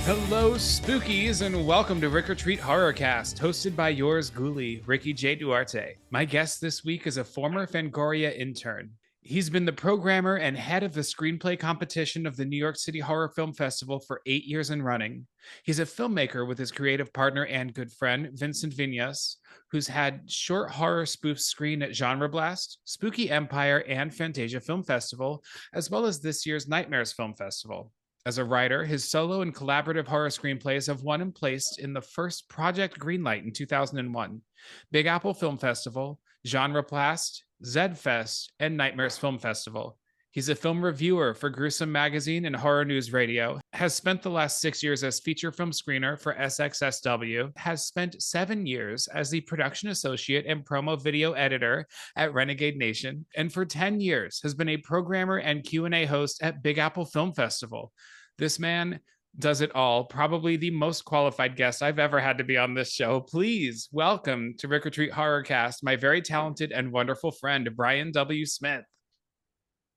Hello, Spookies, and welcome to RickOrTreat Horrorcast, hosted by yours ghoulie, Ricky J. Duarte. My guest this week is a former Fangoria intern. He's been the programmer and head of the screenplay competition of the New York City Horror Film Festival for 8 years and running. He's a filmmaker with his creative partner and good friend, Vincent Viñas, who's had short horror spoofs screen at Genre Blast, Spooky Empire, and Fantasia Film Festival, as well as this year's Nightmares Film Festival. As a writer, his solo and collaborative horror screenplays have won him placed in the first Project Greenlight in 2001, Big Apple Film Festival, Genre Blast, Zed Fest, and Nightmares Film Festival. He's a film reviewer for Gruesome Magazine and Horror News Radio, has spent the last 6 years as feature film screener for SXSW, has spent 7 years as the production associate and promo video editor at Renegade Nation, and for 10 years has been a programmer and Q&A host at Big Apple Film Festival. This man does it all, probably the most qualified guest I've ever had to be on this show. Please welcome to RickOrTreat Horrorcast, my very talented and wonderful friend, Brian W. Smith.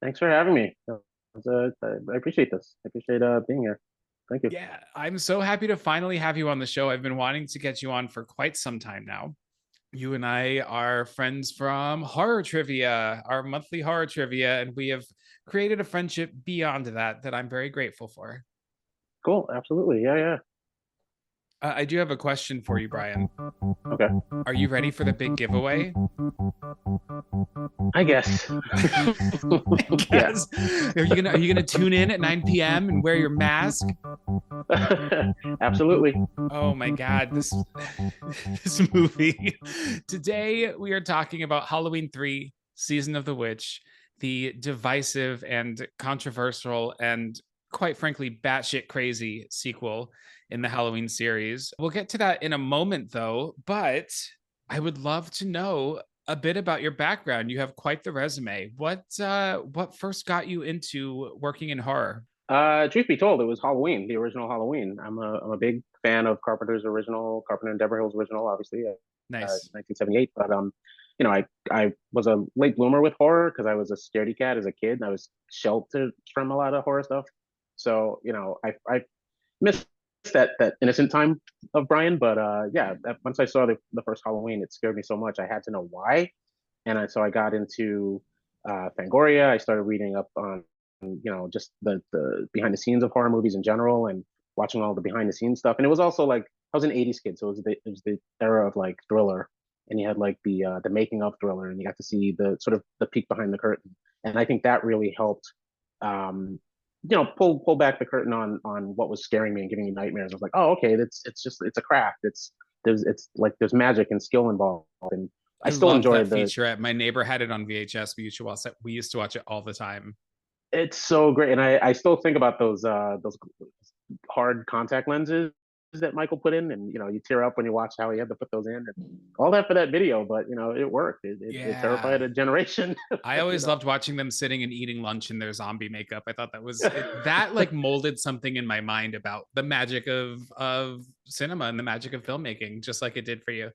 Thanks for having me. I appreciate this. I appreciate being here. Thank you. Yeah, I'm so happy to finally have you on the show. I've been wanting to get you on for quite some time now. You and I are friends from Horror Trivia, our monthly horror trivia, and we have created a friendship beyond that I'm very grateful for. Cool. Absolutely. Yeah. I do have a question for you, Brian. Okay. Are you ready for the big giveaway? I guess. Yes. Are you gonna tune in at 9 p.m. and wear your mask? Absolutely. Oh my God, this movie. Today we are talking about Halloween 3, Season of the Witch, the divisive and controversial and quite frankly batshit crazy sequel in the Halloween series. We'll get to that in a moment though, but I would love to know a bit about your background. You have quite the resume. What first got you into working in horror? Truth be told, it was Halloween, the original Halloween. I'm a big fan of Carpenter's original, Carpenter and Deborah Hill's original, obviously. Nice. 1978. But I was a late bloomer with horror because I was a scaredy cat as a kid. I was sheltered from a lot of horror stuff. So, I missed that innocent time of Brian. But once I saw the first Halloween, it scared me so much. I had to know why. And so I got into Fangoria. I started reading up on, just the behind the scenes of horror movies in general and watching all the behind the scenes stuff. And it was also like, I was an 80s kid. So it was the era of like Thriller. And you had like the making of Thriller, and you got to see the sort of the peek behind the curtain. And I think that really helped pull back the curtain on what was scaring me and giving me nightmares. I was like, oh, okay, it's a craft. It's like there's magic and skill involved, and I still enjoy that featurette. My neighbor had it on VHS. We used to watch it all the time. It's so great, and I still think about those hard contact lenses that Michael put in, and you tear up when you watch how he had to put those in and all that for that video. But it worked. It terrified a generation. I always loved watching them sitting and eating lunch in their zombie makeup. I thought that was that like molded something in my mind about the magic of cinema and the magic of filmmaking, just like it did for you.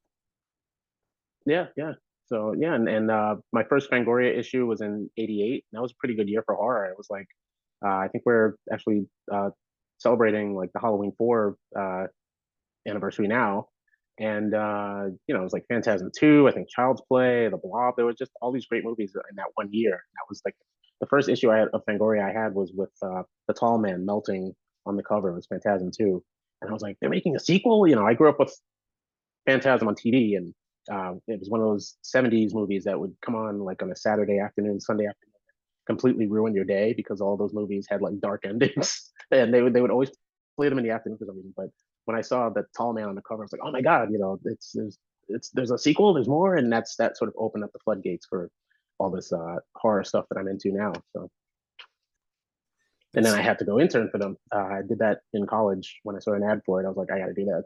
Yeah. So and my first Fangoria issue was in '88. That was a pretty good year for horror. It was like I think we're actually celebrating like the Halloween 4 anniversary now, and it was like Phantasm 2, I think Child's Play, The Blob. There was just all these great movies in that one year. That was like the first issue of Fangoria I had was with the tall man melting on the cover. It was Phantasm 2, and I was like, they're making a sequel. I grew up with Phantasm on TV, and it was one of those '70s movies that would come on like on a Saturday afternoon, Sunday afternoon, completely ruin your day because all those movies had like dark endings, and they would always play them in the afternoon for some reason. But when I saw the tall man on the cover, I was like, oh my god, there's a sequel, there's more, and that sort of opened up the floodgates for all this horror stuff that I'm into now. So, and then That's I had to go intern for them. I did that in college when I saw an ad for it. I was like, I got to do that.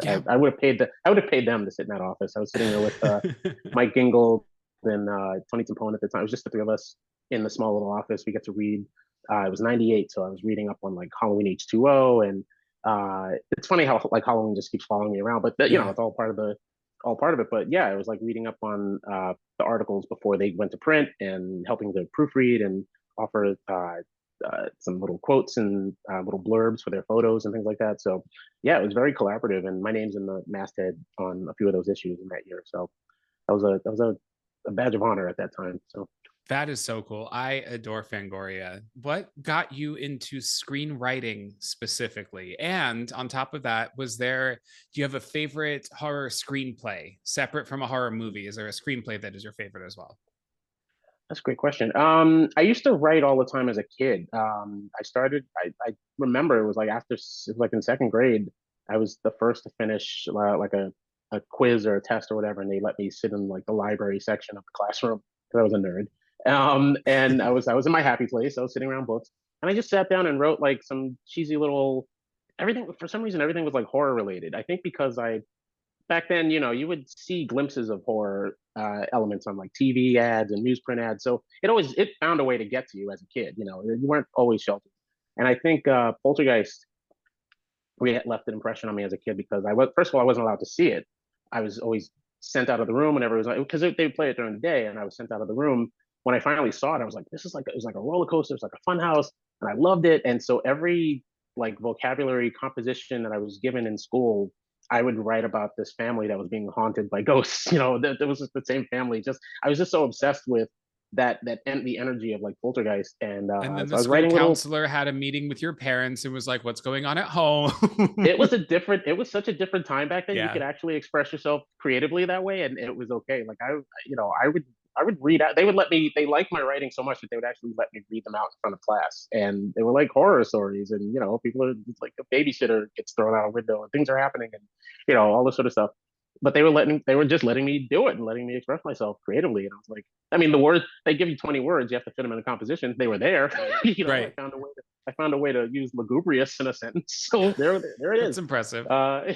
yeah. I would have paid them to sit in that office. I was sitting there with Mike Gingold and Tony Timpone at the time. It was just the three of us in the small little office. We get to read. It was '98, so I was reading up on like Halloween H2O, and it's funny how like Halloween just keeps following me around, but Yeah. it's all part of it. But yeah, it was like reading up on the articles before they went to print and helping to proofread and offer some little quotes and little blurbs for their photos and things like that. So yeah, it was very collaborative, and my name's in the masthead on a few of those issues in that year. So that was a badge of honor at that time. So That is so cool. I adore Fangoria. What got you into screenwriting specifically? And on top of that, do you have a favorite horror screenplay separate from a horror movie? Is there a screenplay that is your favorite as well? that's a great question. I used to write all the time as a kid. I remember it was like like in second grade, I was the first to finish like a quiz or a test or whatever, and they let me sit in like the library section of the classroom because I was a nerd. And I was in my happy place. I was sitting around books, and I just sat down and wrote like some cheesy little everything. For some reason, everything was like horror related. I think because I back then, you would see glimpses of horror elements on like TV ads and newsprint ads. So it found a way to get to you as a kid. You weren't always sheltered. And I think Poltergeist left an impression on me as a kid because I was first of all I wasn't allowed to see it. I was always sent out of the room whenever it was like because they would play it during the day, and I was sent out of the room. When I finally saw it, I was like, this is like it was like a roller coaster. It's like a fun house, and I loved it. And so every like vocabulary composition that I was given in school I would write about this family that was being haunted by ghosts. That was just the same family. Just I was just so obsessed with the energy of like Poltergeist, and And then so the I was school writing little. counselor had a meeting with your parents and was like, "What's going on at home?" It was such a different time back then. You Yeah. could actually express yourself creatively that way, and it was okay. Like I would read out. They would let me. They liked my writing so much that they would actually let me read them out in front of class, and they were like horror stories. And people are it's like a babysitter gets thrown out a window, and things are happening, and all this sort of stuff. But they were just letting me do it and letting me express myself creatively. And I was like, I mean, the words they give you 20 words, you have to fit them in a composition. They were there. Right. I found a way to use lugubrious in a sentence. So there it That's is. impressive. Uh,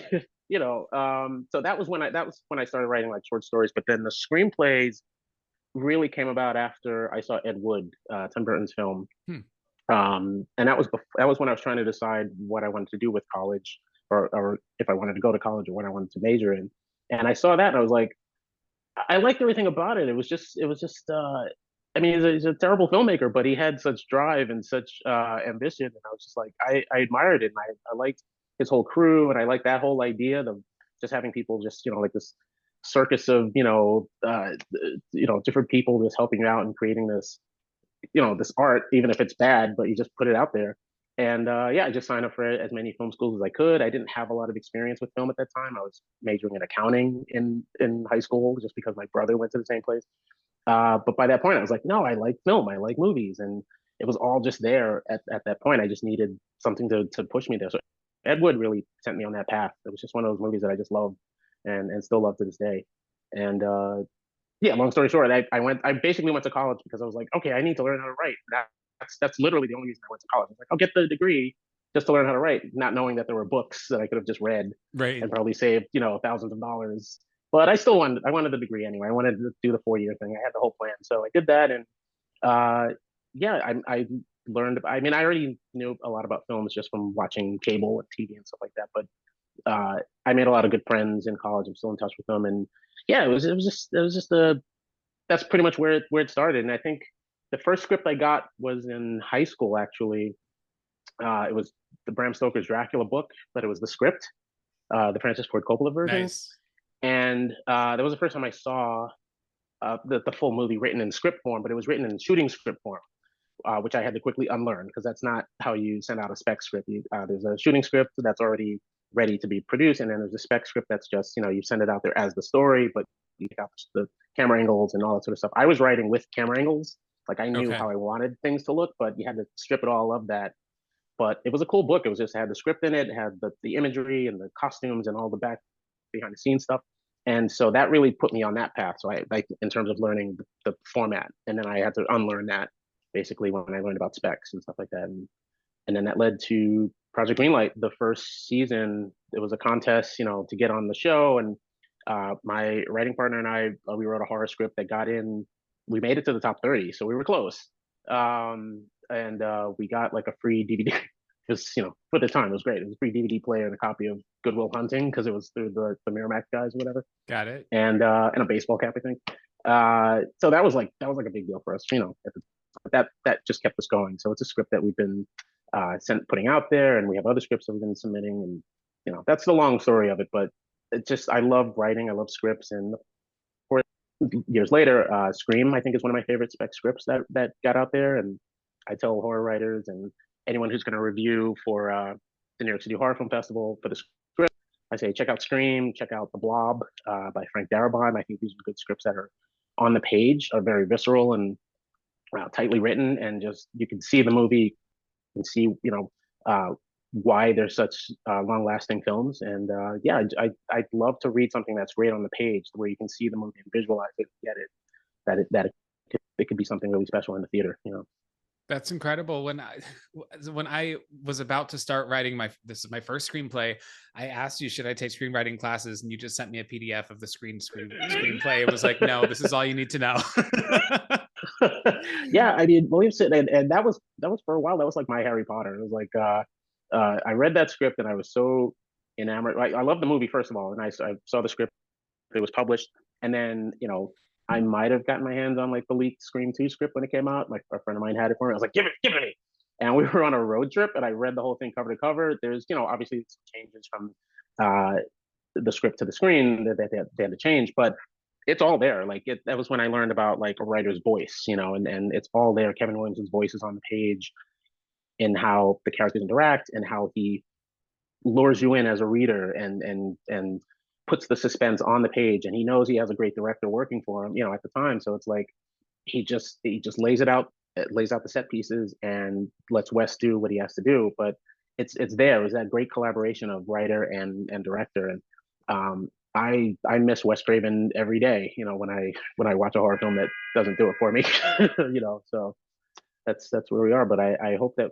so that was when I started writing like short stories. But then the screenplays really came about after I saw Ed Wood, Tim Burton's film. Hmm. And that was when I was trying to decide what I wanted to do with college, or if I wanted to go to college or what I wanted to major in. And I saw that and I was like, I liked everything about it. It was just. I mean, he's a terrible filmmaker, but he had such drive and such ambition, and I was just like, I admired it, and I liked his whole crew, and I liked that whole idea of just having people just like this circus of different people just helping you out and creating this art, even if it's bad, but you just put it out there. And yeah, I just signed up for as many film schools as I could. I didn't have a lot of experience with film at that time. I was majoring in accounting in high school just because my brother went to the same place. But by that point, I was like, no, I like film, I like movies, and it was all just there at that point. I just needed something to push me there. So Ed Wood really sent me on that path. It was just one of those movies that I just loved and still love to this day. And yeah, long story short, I basically went to college because I was like, okay, I need to learn how to write. That's literally the only reason I went to college. I was like, I'll get the degree just to learn how to write, not knowing that there were books that I could have just read Right. and probably saved thousands of dollars. But I wanted the degree anyway. I wanted to do the 4 year thing. I had the whole plan, so I did that, and yeah, I learned. I mean, I already knew a lot about films just from watching cable and TV and stuff like that. But I made a lot of good friends in college. I'm still in touch with them, and yeah, it was just a that's pretty much where it started. And I think the first script I got was in high school. Actually, it was the Bram Stoker's Dracula book, but it was the script, the Francis Ford Coppola version, Nice. and that was the first time I saw the full movie written in script form, but it was written in shooting script form, which I had to quickly unlearn because that's not how you send out a spec script. There's a shooting script that's already ready to be produced, and then there's a spec script that's just you send it out there as the story, but you got the camera angles and all that sort of stuff. I was writing with camera angles, like I knew Okay. how I wanted things to look, but you had to strip it all of that but it was a cool book. It was just, it had the script in it, it had the imagery and the costumes and all the back behind the scenes stuff. And so that really put me on that path. So I like in terms of learning the format, and then I had to unlearn that basically when I learned about specs and stuff like that. And then that led to Project Greenlight. The first season, it was a contest, to get on the show. And my writing partner and I, we wrote a horror script that got in. We made it to the top 30, so we were close. And we got like a free DVD. Because for the time it was great. It was a free DVD player and a copy of Good Will Hunting because it was through the Miramax guys or whatever. Got it. And a baseball cap, I think. So that was like a big deal for us. That just kept us going. So it's a script that we've been putting out there, and we have other scripts that we've been submitting, and that's the long story of it. But I love writing, I love scripts, and 4 years later, Scream I think is one of my favorite spec scripts that got out there, and I tell horror writers and anyone who's going to review for the New York City Horror Film Festival for the script, I say check out Scream, check out The Blob by Frank Darabont. I think these are good scripts that are on the page, are very visceral and tightly written, and just you can see the movie and see why they're such long-lasting films. And yeah, I'd love to read something that's great on the page, where you can see the movie and visualize it, get it, it could be something really special in the theater. That's incredible. When I was about to start writing this is my first screenplay, I asked you, should I take screenwriting classes? And you just sent me a PDF of the screenplay. It was like, no, this is all you need to know. Yeah, I mean, Williamson, and that was for a while. That was like my Harry Potter. It was like I read that script and I was so enamored. I love the movie first of all, and I saw the script. It was published, and then I might have gotten my hands on like the leaked Scream 2 script when it came out. Like a friend of mine had it for me. I was like, give it to me. And we were on a road trip, and I read the whole thing cover to cover. There's obviously some changes from the script to the screen that they had to change, but it's all there. Like that was when I learned about like a writer's voice, and it's all there. Kevin Williamson's voice is on the page, in how the characters interact and how he lures you in as a reader and puts the suspense on the page. And he knows he has a great director working for him, at the time. So it's like he just lays it out, lays out the set pieces, and lets Wes do what he has to do. But it's there. It's that great collaboration of writer and director. And I miss Wes Craven every day, when I watch a horror film that doesn't do it for me. So that's where we are. But I hope that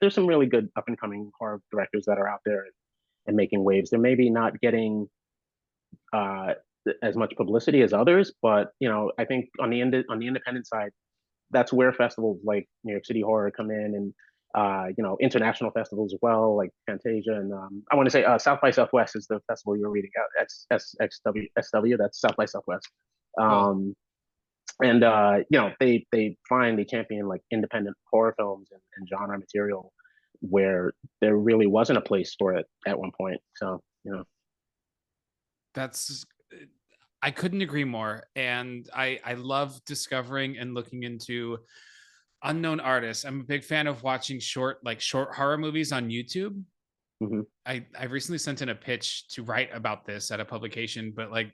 there's some really good up and coming horror directors that are out there and making waves. They're maybe not getting as much publicity as others, but I think on the independent side, that's where festivals like New York City Horror come in, and international festivals as well, like Fantasia, and I want to say South by Southwest is the festival you're reading out. SW, that's South by Southwest. Cool. And they champion like independent horror films and genre material where there really wasn't a place for it at one point. So I couldn't agree more. And I love discovering and looking into unknown artists. I'm a big fan of watching short horror movies on YouTube. Mm-hmm. I recently sent in a pitch to write about this at a publication, but like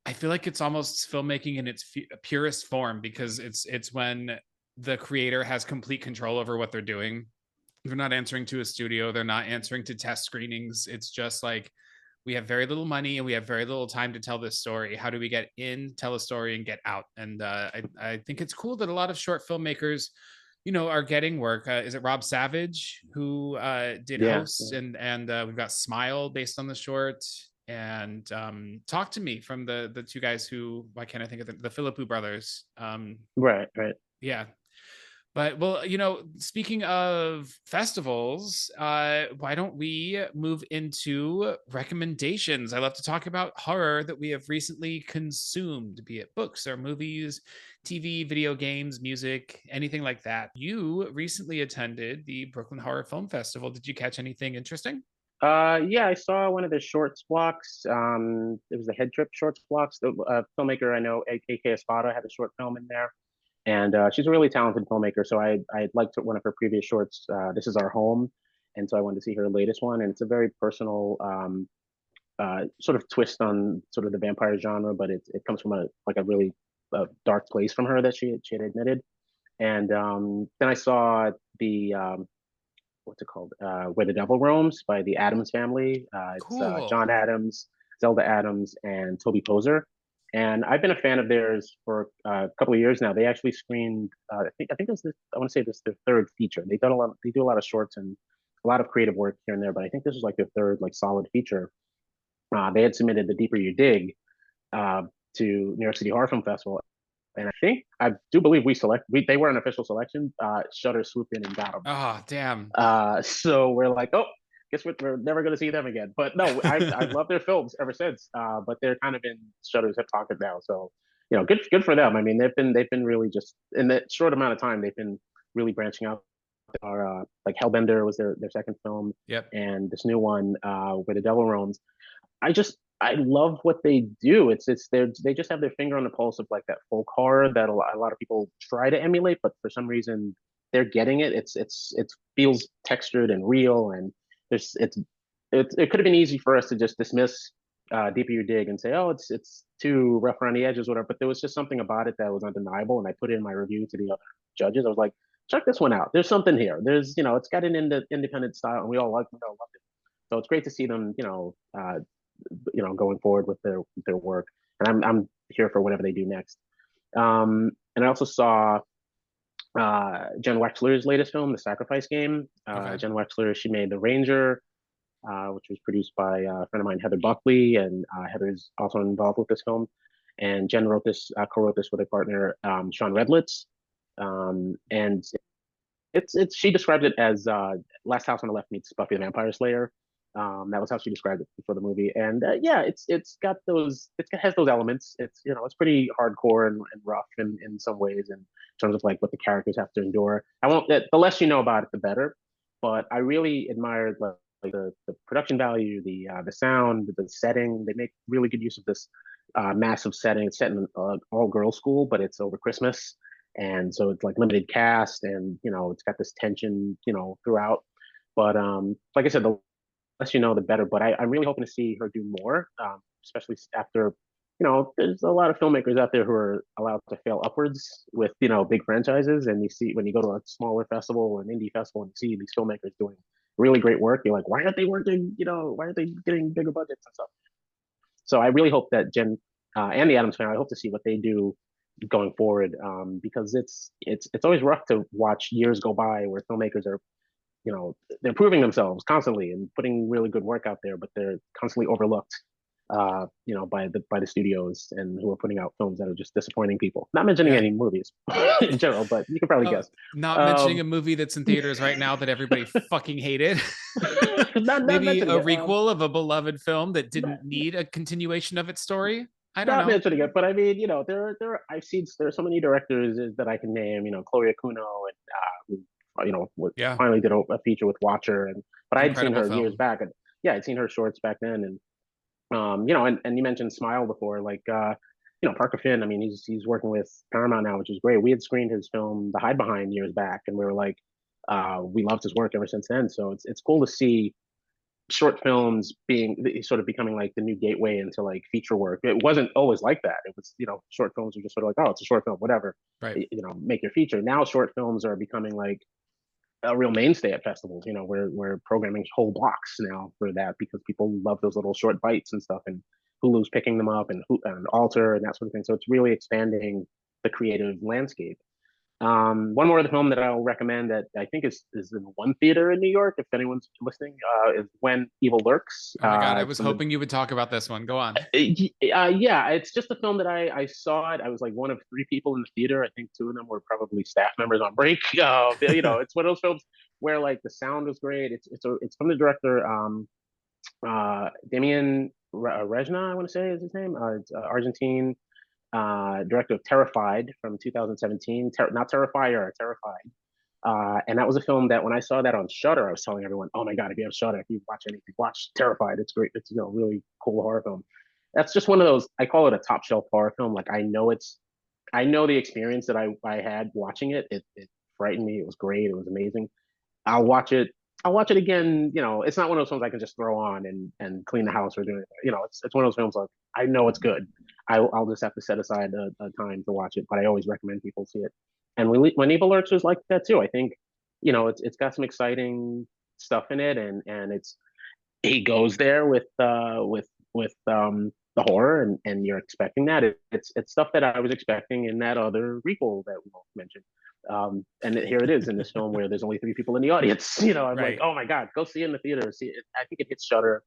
I feel like it's almost filmmaking in its purest form, because it's when the creator has complete control over what they're doing. They're not answering to a studio. They're not answering to test screenings. It's just like, we have very little money and we have very little time to tell this story. How do we get in, tell a story, and get out? And I think it's cool that a lot of short filmmakers, are getting work. Is it Rob Savage who did Hosts? Yeah. And we've got Smile based on the short, and Talk to Me from the two guys who, why can't I think of the Philippou brothers? Right. Yeah. But well, speaking of festivals, why don't we move into recommendations? I love to talk about horror that we have recently consumed, be it books or movies, TV, video games, music, anything like that. You recently attended the Brooklyn Horror Film Festival. Did you catch anything interesting? Yeah, I saw one of the shorts blocks. It was the Head Trip shorts blocks. The filmmaker I know, AK Espada, had a short film in there. And she's a really talented filmmaker. So I liked one of her previous shorts, This Is Our Home. And so I wanted to see her latest one. And it's a very personal sort of twist on sort of the vampire genre, but it comes from a really dark place from her that she had admitted. And then I saw the what's it called? Where the Devil Roams by the Adams family. It's Cool. John Adams, Zelda Adams, and Toby Poser. And I've been a fan of theirs for a couple of years now. They actually screened. I think this. I want to say this is their third feature. They've done a lot. They do a lot of shorts and a lot of creative work here and there. But I think this was like their third like solid feature. They had submitted The Deeper You Dig uh, to New York City Horror Film Festival, and I think I do believe they were an official selection. Shutter swooped in and got them. Oh, damn. So we're like, oh, guess what? We're never going to see them again. But no, I've loved their films ever since. But they're kind of in Shutter's hip pocket now. So good for them. I mean, they've been really just in that short amount of time they've been really branching out. Like Hellbender was their second film, Yep. and this new one, Where the Devil Roams. I love what they do. They just have their finger on the pulse of like that folk horror that a lot of people try to emulate, but for some reason they're getting it. It feels textured and real, and there's it could have been easy for us to just dismiss Deeper You Dig and say, oh, it's too rough around the edges, or whatever. But there was just something about it that was undeniable, and I put it in my review to the other judges. I was like, check this one out. There's something here. It's got an independent style, and we all loved it. So it's great to see them, going forward with their work. And I'm here for whatever they do next. And I also saw Jen Wexler's latest film, The Sacrifice Game. Okay. Jen Wexler, she made The Ranger, which was produced by a friend of mine, Heather Buckley, and Heather's also involved with this film. And Jen co-wrote this with her partner, Sean Redlitz. And it's she described it as Last House on the Left meets Buffy the Vampire Slayer. That was how she described it for the movie, and yeah, it's got those. It has those elements. It's pretty hardcore and rough in some ways, in terms of like what the characters have to endure. I won't. The less you know about it, the better. But I really admired like the production value, the sound, the setting. They make really good use of this massive setting. It's set in an all girls school, but it's over Christmas, and so it's like limited cast, and it's got this tension throughout. But like I said, the less you know, the better. But I'm really hoping to see her do more, especially after, there's a lot of filmmakers out there who are allowed to fail upwards with, big franchises. And you see, when you go to a smaller festival or an indie festival and you see these filmmakers doing really great work, you're like, why aren't they working? Why aren't they getting bigger budgets and stuff? So I really hope that Jen and the Adams family, I hope to see what they do going forward, because it's always rough to watch years go by where filmmakers are they're proving themselves constantly and putting really good work out there, but they're constantly overlooked, by the studios, and who are putting out films that are just disappointing people. Not mentioning Yeah. any movies in general, but you can probably guess. Not mentioning Um, a movie that's in theaters right now that everybody fucking hated. not Maybe mentioning a it. requel of a beloved film that didn't need a continuation of its story. I don't Not know. mentioning it, but I mean, I've seen there are so many directors that I can name. Chloe Akuno, and Yeah. finally did a feature with Watcher, but I'd seen Incredible her years film. back, and yeah, I'd seen her shorts back then, and and you mentioned Smile before, like Parker Finn. I mean, he's working with Paramount now, which is great. We had screened his film The Hide Behind years back, and we were like, we loved his work ever since then. So it's cool to see short films being sort of becoming like the new gateway into like feature work. It wasn't always like that. It was, short films were just sort of like, oh, it's a short film, whatever. Right. Make your feature. Now short films are becoming like a real mainstay at festivals. We're programming whole blocks now for that because people love those little short bites and stuff, and Hulu's picking them up, and Alter and that sort of thing. So it's really expanding the creative landscape. One more of the film that I'll recommend that I think is in one theater in New York, if anyone's listening, is When Evil Lurks. Oh my God. I was hoping you would talk about this one. Go on. Yeah, it's just a film that I saw it. I was like one of three people in the theater. I think two of them were probably staff members on break. It's one of those films where like the sound was great. It's from the director Damien Rejna, I want to say is his name. It's Argentine director of Terrified from 2017. Not Terrifier, Terrified. And that was a film that when I saw that on Shudder, I was telling everyone, "Oh my God, if you have Shudder, if you watch anything, watch Terrified. It's great. It's really cool horror film." That's just one of those. I call it a top shelf horror film. Like I know the experience that I had watching it. It frightened me. It was great. It was amazing. I'll watch it. I'll watch it again. It's not one of those films I can just throw on and clean the house or do anything. It's one of those films like I know it's good. I'll just have to set aside a time to watch it, but I always recommend people see it. And when Evil Lurks was like that too. I think it's got some exciting stuff in it, and it's he goes there with the horror, and you're expecting that. It's stuff that I was expecting in that other requel that we won't mention. And here it is in this film where there's only three people in the audience. I'm like, Right. oh my god, go see it in the theater. See it. I think it hits Shutter.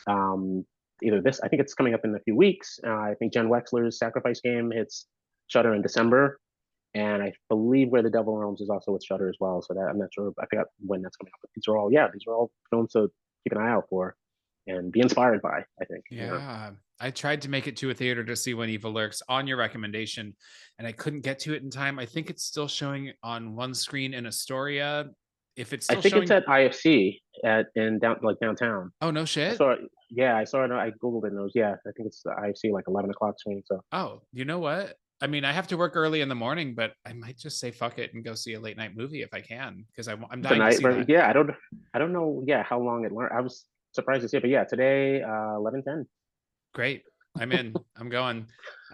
Um, Either this, I think it's coming up in a few weeks. I think Jen Wexler's Sacrifice Game hits Shutter in December, and I believe Where the Devil Roams is also with Shutter as well. So that I'm not sure. I forgot when that's coming up. But these are all films to keep an eye out for and be inspired by, I think. Yeah. I tried to make it to a theater to see When Evil Lurks on your recommendation, and I couldn't get to it in time. I think it's still showing on one screen in Astoria. If it's I still think it's showing, at IFC in downtown. oh, no I shit. saw it. Yeah, I saw it. I googled it and it was, yeah, I think it's the IFC like 11 o'clock screen. So Oh, you know what? I mean, I have to work early in the morning, but I might just say fuck it and go see a late night movie if I can, because I'm the dying to night, see that. yeah, I don't know, yeah, how long it learned. I was surprised to see it, but yeah, today, 11:10. Great. I'm in. I'm going.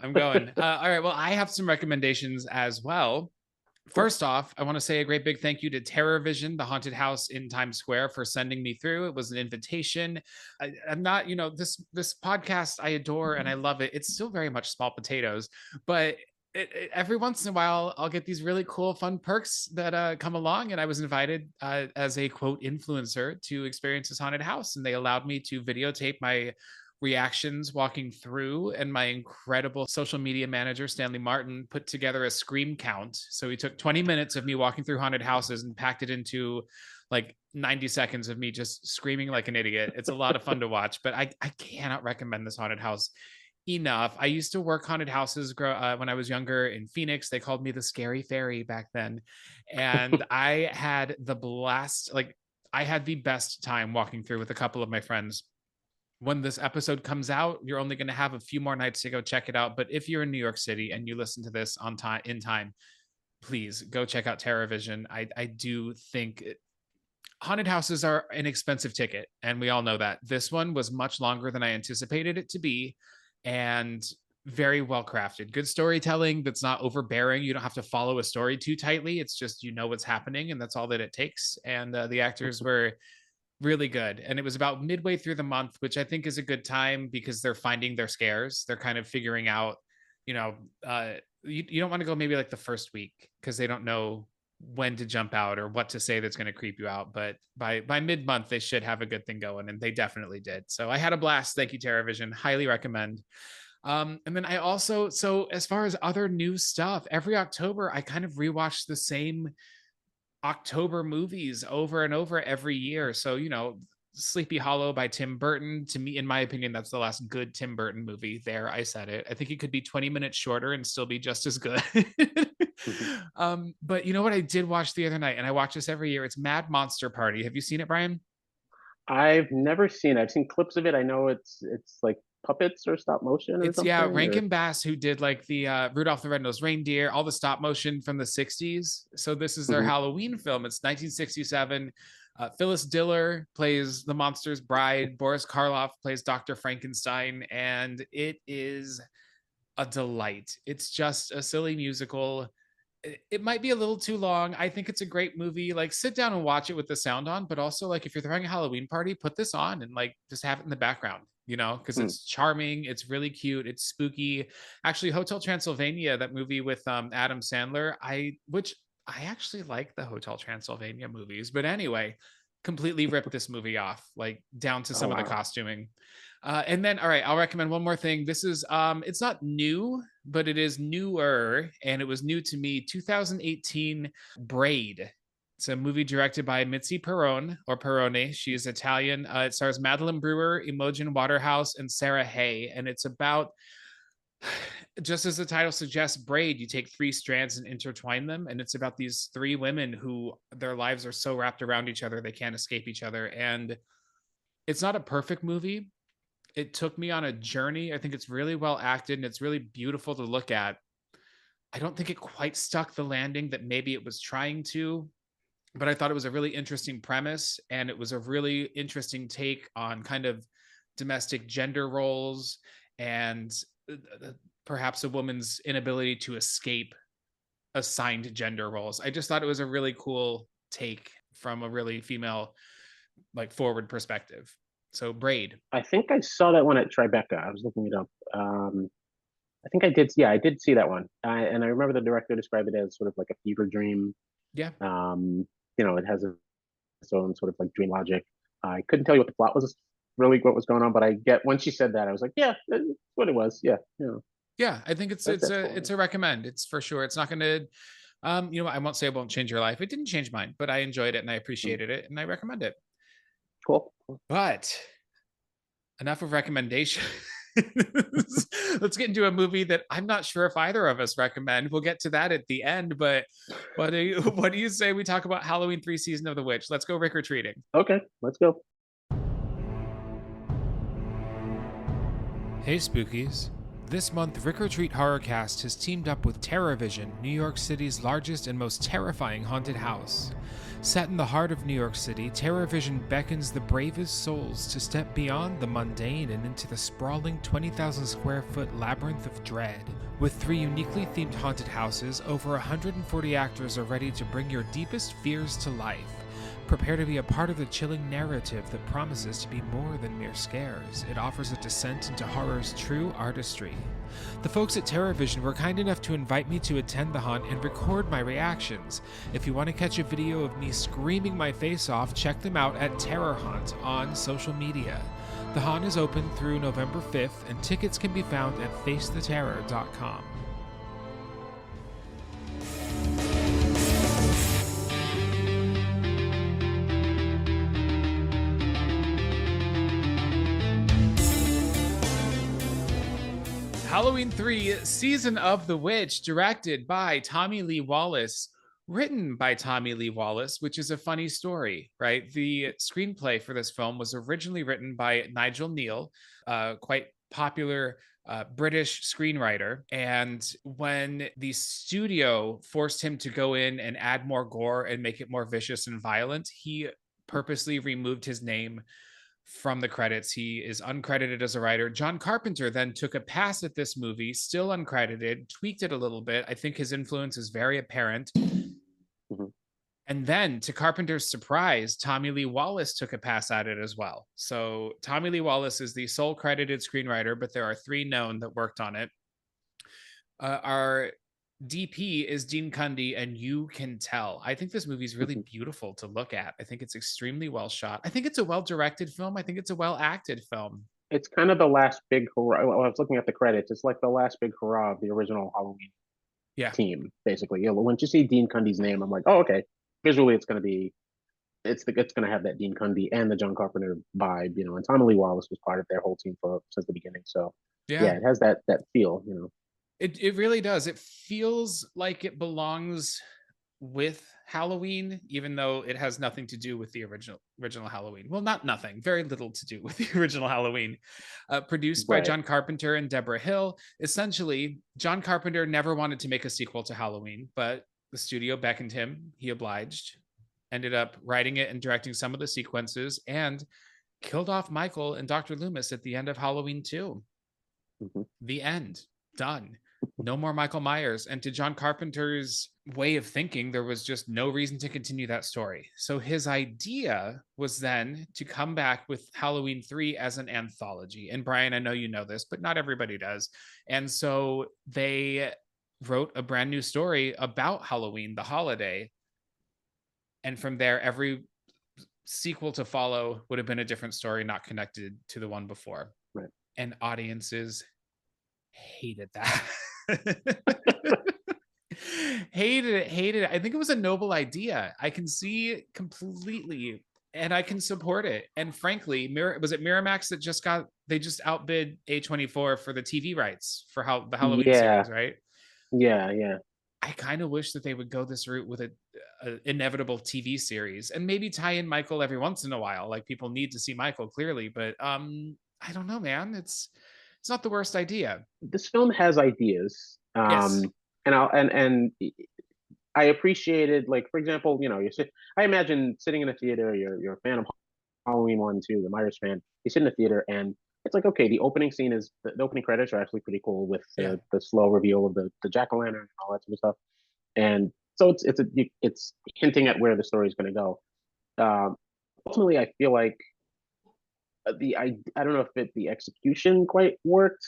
I'm going. All right. Well, I have some recommendations as well. Cool. First off, I want to say a great big thank you to Terrorvision, the haunted house in Times Square, for sending me through. It was an invitation. I'm not, this podcast I adore and I love it. It's still very much small potatoes, but every once in a while I'll get these really cool, fun perks that come along. And I was invited as a quote influencer to experience this haunted house, and they allowed me to videotape my reactions walking through, and my incredible social media manager Stanley Martin put together a scream count. So he took 20 minutes of me walking through haunted houses and packed it into like 90 seconds of me just screaming like an idiot. It's a lot of fun to watch, but I cannot recommend this haunted house enough. I used to work haunted houses when I was younger in Phoenix. They called me the scary fairy back then, and I had the blast. Like, I had the best time walking through with a couple of my friends. When this episode comes out, you're only going to have a few more nights to go check it out. But if you're in New York City and you listen to this on time, in time, please go check out Terrorvision. I do think haunted houses are an expensive ticket, and we all know that. This one was much longer than I anticipated it to be, and very well crafted. Good storytelling that's not overbearing. You don't have to follow a story too tightly. It's just what's happening, and that's all that it takes. And the actors were really good. And it was about midway through the month, which I think is a good time because they're finding their scares. They're kind of figuring out, you know, you don't want to go maybe like the first week because they don't know when to jump out or what to say that's going to creep you out. But by mid-month, they should have a good thing going, and they definitely did. So I had a blast. Thank you, Terrorvision. Highly recommend. And then I also, so as far as other new stuff, every October I kind of rewatch the same October movies over and over every year. So, Sleepy Hollow by Tim Burton, to me, in my opinion, that's the last good Tim Burton movie. There, I said it. I think it could be 20 minutes shorter and still be just as good. But you know what I did watch the other night, and I watch this every year? It's Mad Monster Party. Have you seen it, Brian? I've never seen it. I've seen clips of it. I know it's like puppets or stop motion or It's, yeah, something, or Rankin Bass, who did like the Rudolph the Red-Nosed Reindeer, all the stop motion from the 60s. So this is their Mhm. Halloween film. It's 1967. Phyllis Diller plays the monster's bride. Boris Karloff plays Dr. Frankenstein, and it is a delight. It's just a silly musical. It might be a little too long. I think it's a great movie. Like, sit down and watch it with the sound on, but also, like, if you're throwing a Halloween party, put this on and like just have it in the background, because Mm. it's charming, it's really cute, it's spooky. Actually, Hotel Transylvania, that movie with Adam Sandler, which I actually like the Hotel Transylvania movies, but anyway, completely ripped this movie off, like down to Oh some of the wow. costuming. And then, all right, I'll recommend one more thing. This is, it's not new, but it is newer, and it was new to me. 2018 Braid. It's a movie directed by Mitzi Perrone, or Perrone. She is Italian. It stars Madeline Brewer, Imogen Waterhouse, and Sarah Hay. And it's about, just as the title suggests, braid. You take three strands and intertwine them. And it's about these three women who their lives are so wrapped around each other, they can't escape each other. And it's not a perfect movie. It took me on a journey. I think it's really well acted and it's really beautiful to look at. I don't think it quite stuck the landing that maybe it was trying to, but I thought it was a really interesting premise, and it was a really interesting take on kind of domestic gender roles and perhaps a woman's inability to escape assigned gender roles. I just thought it was a really cool take from a really female, like, forward perspective. So Braid. I think I saw that one at Tribeca. I was looking it up. I think I did. Yeah, I did see that one. And I remember the director described it as sort of like a fever dream. Yeah. It has its own sort of like dream logic. I couldn't tell you what the plot was, really what was going on, but I get when she said that, I was like, yeah, that's what it was. Yeah, Yeah, I think it's that's a cool. it's a recommend. It's for sure. It's not going to I won't say it won't change your life. It didn't change mine, but I enjoyed it and I appreciated it and I recommend it. Cool. But enough of recommendations. Let's get into a movie that I'm not sure if either of us recommend. We'll get to that at the end, but what do you say we talk about Halloween 3 Season of the Witch? Let's go Rick-or-treating. Okay, let's go. Hey Spookies. This month, RickOrTreat Horrorcast has teamed up with Terrorvision, New York City's largest and most terrifying haunted house. Set in the heart of New York City, Terrorvision beckons the bravest souls to step beyond the mundane and into the sprawling 20,000 square foot labyrinth of dread. With 3 uniquely themed haunted houses, over 140 actors are ready to bring your deepest fears to life. Prepare to be a part of the chilling narrative that promises to be more than mere scares. It offers a descent into horror's true artistry. The folks at Terrorvision were kind enough to invite me to attend the haunt and record my reactions. If you want to catch a video of me screaming my face off, check them out at Terror Haunt on social media. The haunt is open through November 5th, and tickets can be found at facetheterror.com. Halloween 3 Season of the Witch, directed by Tommy Lee Wallace, written by Tommy Lee Wallace, which is a funny story, right? The screenplay for this film was originally written by Nigel Neal, quite popular British screenwriter. And when the studio forced him to go in and add more gore and make it more vicious and violent, he purposely removed his name from the credits. He is uncredited as a writer. John Carpenter then took a pass at this movie, still uncredited, tweaked it a little bit. I think his influence is very apparent. Mm-hmm. And then, to Carpenter's surprise, Tommy Lee Wallace took a pass at it as well. So Tommy Lee Wallace is the sole credited screenwriter, but there are 3 known that worked on it. Our DP is Dean Cundy, and you can tell. I think this movie is really beautiful to look at. I think it's extremely well shot. I think it's a well-directed film. I think it's a well-acted film. It's kind of the last big hurrah. I was looking at the credits. It's like the last big hurrah of the original Halloween team, basically. When you see Dean Cundy's name, I'm like, oh, okay. Visually, it's going to have that Dean Cundy and the John Carpenter vibe, and Tommy Lee Wallace was part of their whole team since the beginning. So yeah, it has that feel, It really does. It feels like it belongs with Halloween, even though it has nothing to do with the original Halloween. Well, not nothing, very little to do with the original Halloween. Produced by John Carpenter and Deborah Hill. Essentially, John Carpenter never wanted to make a sequel to Halloween, but the studio beckoned him. He obliged, ended up writing it and directing some of the sequences, and killed off Michael and Dr. Loomis at the end of Halloween 2. Mm-hmm. The end. Done. No more Michael Myers. And to John Carpenter's way of thinking, there was just no reason to continue that story. So his idea was then to come back with Halloween 3 as an anthology. And Brian, I know you know this, but not everybody does. And so they wrote a brand new story about Halloween, the holiday. And from there, every sequel to follow would have been a different story, not connected to the one before. Right. And audiences hated that. hated it. I think it was a noble idea. I can see completely, and I can support it. And frankly, was it Miramax that just outbid A24 for the TV rights for the Halloween series, right? Yeah. I kind of wish that they would go this route with an inevitable TV series and maybe tie in Michael every once in a while. Like, people need to see Michael clearly, but I don't know, man. It's not the worst idea. This film has ideas. Yes. And I appreciated, like, for example, I imagine sitting in a theater, you're a fan of Halloween 1, 2, you're a Myers fan, you sit in the theater and it's like, okay, the opening scene is the opening credits are actually pretty cool with the slow reveal of the jack-o'-lantern and all that sort of stuff. And So it's hinting at where the story is going to go. Ultimately, I feel like I don't know if the execution quite worked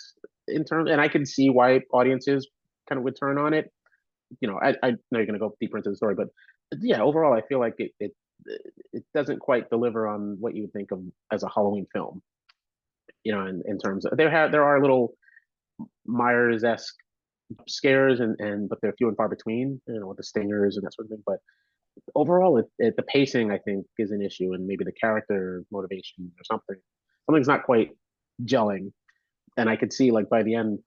in terms, and I can see why audiences kind of would turn on it. I know you're going to go deeper into the story, but yeah, overall, I feel like it doesn't quite deliver on what you would think of as a Halloween film. In terms of there are little Myers-esque scares, and but they're few and far between, with the stingers and that sort of thing. But overall, the pacing, I think, is an issue, and maybe the character motivation or something's not quite gelling. And I could see, like, by the end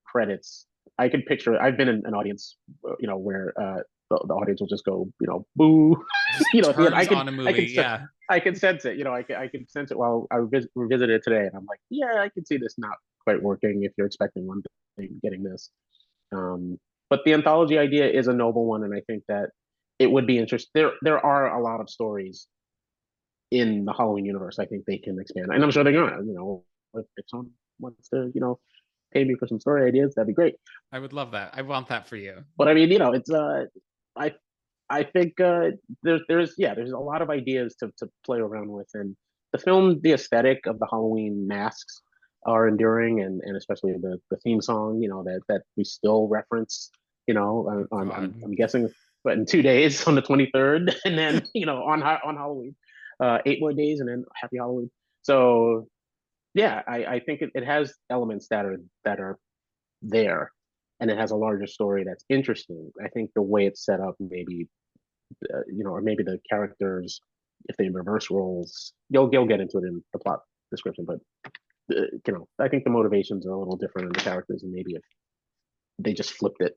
credits, I could picture. I've been in an audience, where the audience will just go, boo. At the end, Turns on a movie, yeah. I can sense it. I could sense it while I revisited it today, and I'm like, yeah, I can see this not quite working if you're expecting one thing, getting this. But the anthology idea is a noble one, and I think that it would be interesting. There are a lot of stories in the Halloween universe. I think they can expand, and I'm sure they're gonna. If someone wants to, pay me for some story ideas, that'd be great. I would love that. I want that for you. But I mean, it's I I think there's a lot of ideas to play around with, and the aesthetic of the Halloween masks are enduring, and especially the theme song, that we still reference, I'm guessing, but in 2 days on the 23rd, and then on Halloween, 8 more days, and then Happy Halloween. So yeah, I think it has elements that are there, and it has a larger story that's interesting. I think the way it's set up, maybe, or maybe the characters, if they reverse roles, you'll get into it in the plot description. But I think the motivations are a little different in the characters, and maybe if they just flipped it,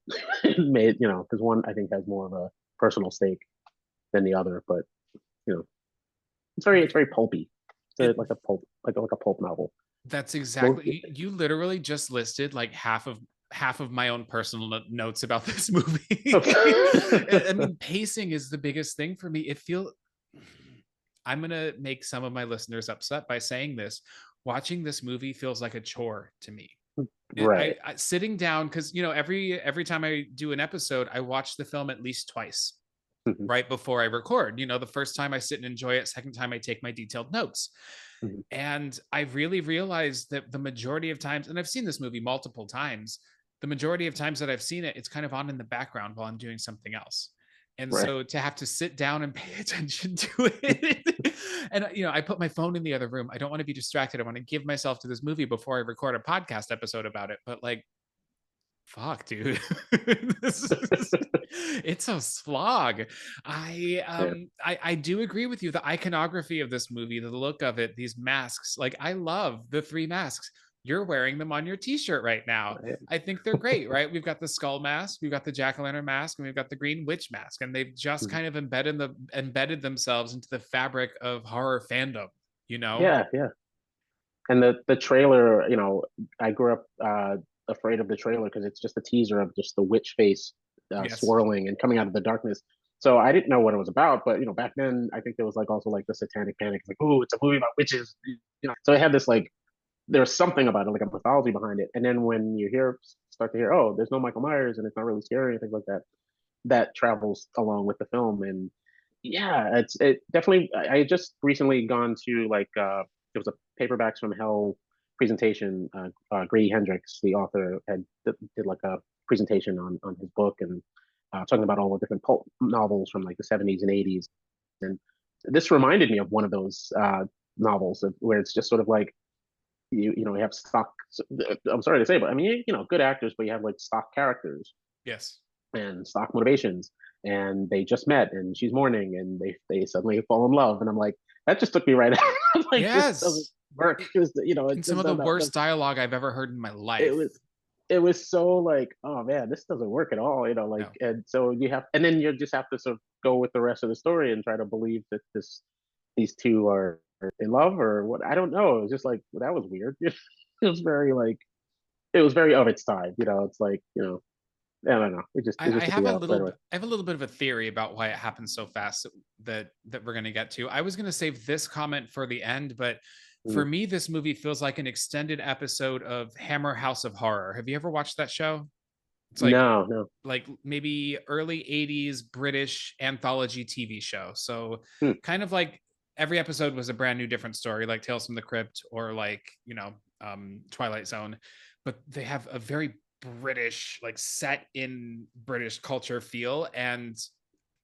made, because one I think has more of a personal stake than the other. But it's very pulpy. It's like a pulp novel. That's exactly. You literally just listed like half of my own personal notes about this movie. I mean, pacing is the biggest thing for me. I'm going to make some of my listeners upset by saying this. Watching this movie feels like a chore to me. Right. Sitting down, because, every time I do an episode, I watch the film at least twice. Mm-hmm. Right before I record. The first time I sit and enjoy it, second time I take my detailed notes. Mm-hmm. And I really realized that the majority of times, and I've seen this movie multiple times, the majority of times that I've seen it, it's kind of on in the background while I'm doing something else. And Right. so to have to sit down and pay attention to it, and I put my phone in the other room. I don't want to be distracted. I want to give myself to this movie before I record a podcast episode about it. But like, fuck, dude. It's a slog. I do agree with you. The iconography of this movie, the look of it, these masks, like, I love the 3 masks. You're wearing them on your t-shirt right now. Right. I think they're great, right? We've got the skull mask, we've got the jack-o'-lantern mask, and we've got the green witch mask, and they've just kind of embedded themselves into the fabric of horror fandom. Yeah. And the trailer, I grew up afraid of the trailer because it's just a teaser of just the witch face Yes. swirling and coming out of the darkness. So I didn't know what it was about, but back then I think there was also the satanic panic. It's like, oh, it's a movie about witches. So it had this, like, there's something about it, like a mythology behind it. And then when you start to hear, oh, there's no Michael Myers and it's not really scary and things like that, that travels along with the film. And yeah, it definitely. I just recently gone to, like, there was a Paperbacks from Hell presentation. Grady Hendrix, the author, did like a presentation on his book, and talking about all the different pulp novels from like the 70s and 80s. And this reminded me of one of those novels where it's just sort of like you have stock. I'm sorry to say, but I mean, good actors, but you have like stock characters. Yes. And stock motivations, and they just met, and she's mourning, and they suddenly fall in love, and I'm like, that just took me right out. Like, yes. This doesn't work. It's some of the worst dialogue I've ever heard in my life. It was so like, oh man, this doesn't work at all. No. And so and then you just have to sort of go with the rest of the story and try to believe that these two are in love, or what. I don't know. It was just like, that was weird. It was very of its time. It's like, I don't know. I have a little bit of a theory about why it happened so fast that we're going to get to. I was going to save this comment for the end, but for me, this movie feels like an extended episode of Hammer House of Horror. Have you ever watched that show? It's No, no. like maybe early 80s British anthology TV show. So Hmm. kind of like every episode was a brand new different story, like Tales from the Crypt or like, Twilight Zone. But they have a very British, like set in British culture feel. And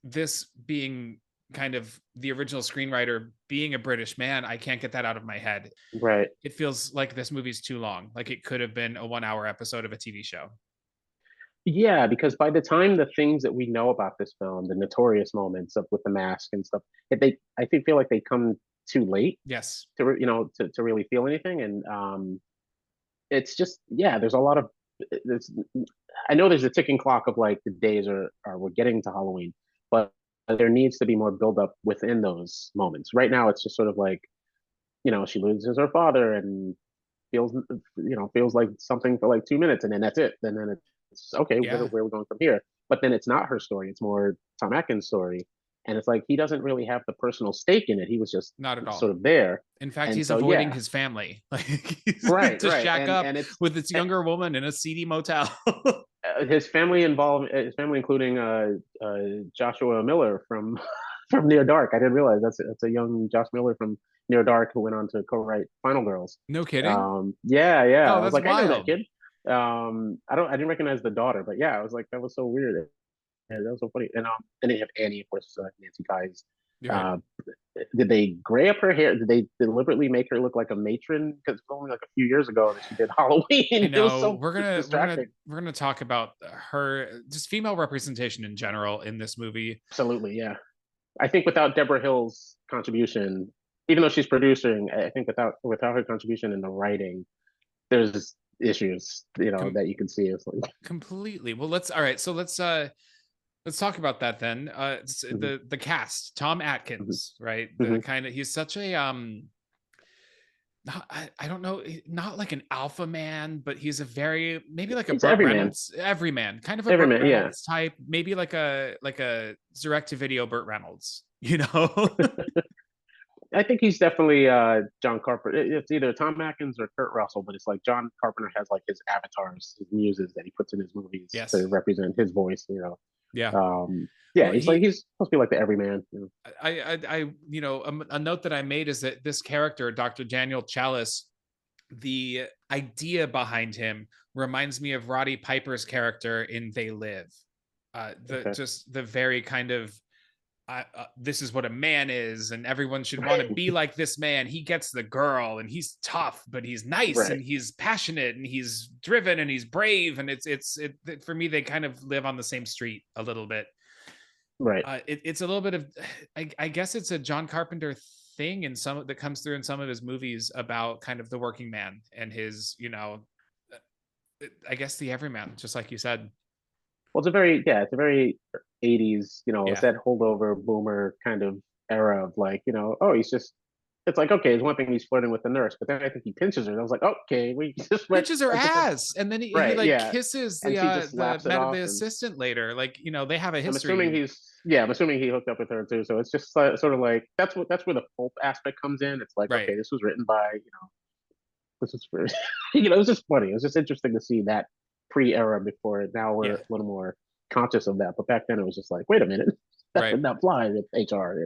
this being kind of the original screenwriter being a British man, I can't get that out of my head. Right. It feels like this movie's too long. Like it could have been a 1 hour episode of a TV show. Yeah, because by the time the things that we know about this film, the notorious moments of with the mask and stuff, I think feel like they come too late Yes. to really feel anything. And it's just, yeah, there's a lot of there's I know there's a ticking clock of like the days are we're getting to Halloween, but there needs to be more build up within those moments. Right now, it's just sort of like, she loses her father and feels feels like something for like 2 minutes, and then that's it. And then it's okay. Yeah. Where are we going from here? But then it's not her story. It's more Tom Atkins' story, and it's like he doesn't really have the personal stake in it. He was just Not at all. sort of there, In fact, and he's so avoiding yeah, his family, like he's right, to right, shack up and it's with this younger woman in a seedy motel. his family including Joshua Miller from from Near Dark. I didn't realize that's a young Josh Miller from Near Dark who went on to co-write Final Girls. No kidding. Yeah, yeah. Oh, I was that's like, I know that wild. kid. I didn't recognize the daughter, but yeah, I was like, that was so weird. Yeah, that was so funny. And they have Annie, of course, Nancy Kyes. You're right. Uh, did they gray up her hair? Did they deliberately make her look like a matron? Because it's only like a few years ago that she did Halloween. I It was know so distracting. we're gonna talk about her, just female representation in general in this movie. Absolutely, yeah. I think without Deborah Hill's contribution, even though she's producing, I think without her contribution in the writing, there's issues, Com- that you can see. It's like, Completely. Well, let's all right. So let's talk about that then. mhm, The cast, Tom mhm, Atkins, right? The mhm. kind of he's such a not, I don't know, not like an alpha man, but he's a very maybe like a It's Burt every man, Reynolds, every man, kind of a every Burt man, yeah. Reynolds type, maybe like a direct to video Burt Reynolds, you know? I think he's definitely John Carpenter. It's either Tom Atkins or Kurt Russell, but it's like John Carpenter has like his avatars, his muses that he puts in his movies to Yes. represent his voice. Yeah. Yeah, Well, he's supposed to be like the everyman. a note that I made is that this character, Dr. Daniel Chalice, the idea behind him reminds me of Roddy Piper's character in They Live. Okay. The very kind of this is what a man is, and everyone should want to be like this man. He gets the girl, and he's tough, but he's nice, Right. and he's passionate, and he's driven, and he's brave. And for me, they kind of live on the same street a little bit. Right. It's a little bit of, I guess it's a John Carpenter thing in some that comes through in some of his movies about kind of the working man and his, I guess the everyman, just like you said. Well, it's a very 80s, it's Yeah, that holdover boomer kind of era of like, oh, it's like, okay, it's one thing he's flirting with the nurse, but then I think he pinches her. And I was like, okay, we just went, pinches her I just went, ass, and then he right, like yeah. kisses And she just laughs it off. the And assistant later. Like, they have a I'm assuming history. I'm assuming he hooked up with her too. So it's just sort of like, that's where the pulp aspect comes in. It's like, Right. okay, this was written by, this is for, it was just funny. It was just interesting to see that pre-era before. Now we're Yeah. a little more conscious of that, but back then it was just like, wait a minute, that Right. would not fly with HR.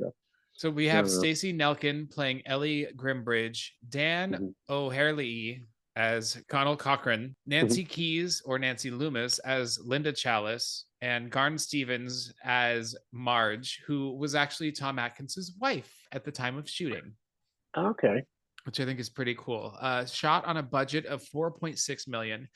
So we I have don't know. Stacey Nelkin playing Ellie Grimbridge, Dan Mhm. O'Herlihy as Connell Cochran, Mhm. Nancy Keys or Nancy Loomis as Linda Chalice, and Garn Stevens as Marge, who was actually Tom Atkins's wife at the time of shooting, Okay. which I think is pretty cool. Shot on a budget of 4.6 million.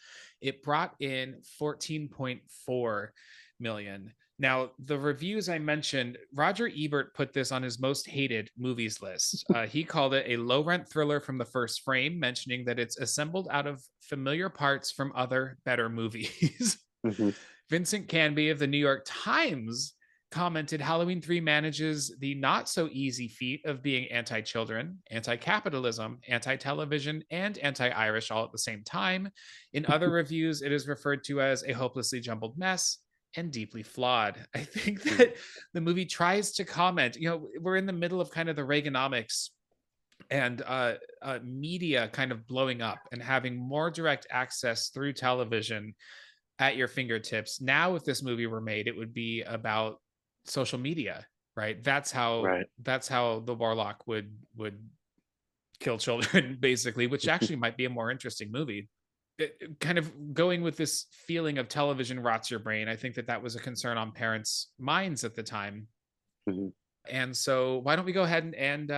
It brought in 14.4 million. Now, the reviews I mentioned, Roger Ebert put this on his most hated movies list. He called it a low rent thriller from the first frame, mentioning that it's assembled out of familiar parts from other better movies. Mhm. Vincent Canby of the New York Times commented Halloween 3 manages the not so easy feat of being anti children, anti capitalism, anti television, and anti Irish all at the same time. In other reviews, it is referred to as a hopelessly jumbled mess and deeply flawed. I think Mhm. that the movie tries to comment, we're in the middle of kind of the Reaganomics and media kind of blowing up and having more direct access through television. at your fingertips. Now, if this movie were made, it would be about social media, right? That's how Right. the warlock would kill children, basically, which actually might be a more interesting movie. Kind of going with this feeling of television rots your brain. I think that was a concern on parents' minds at the time. Mhm. And so, why don't we go ahead and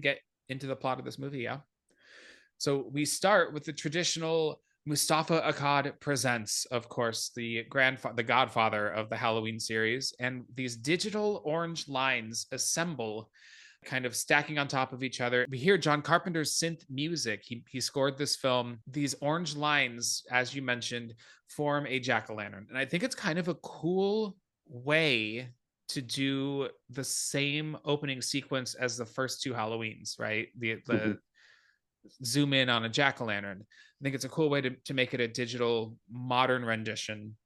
get into the plot of this movie? Yeah. So we start with the traditional Mustafa Akkad presents, of course, the godfather of the Halloween series, and these digital orange lines assemble, kind of stacking on top of each other. We hear John Carpenter's synth music. He scored this film. These orange lines, as you mentioned, form a jack-o'-lantern. And I think it's kind of a cool way to do the same opening sequence as the first two Halloweens, right? The Mhm. zoom in on a jack-o'-lantern. I think it's a cool way to make it a digital modern rendition.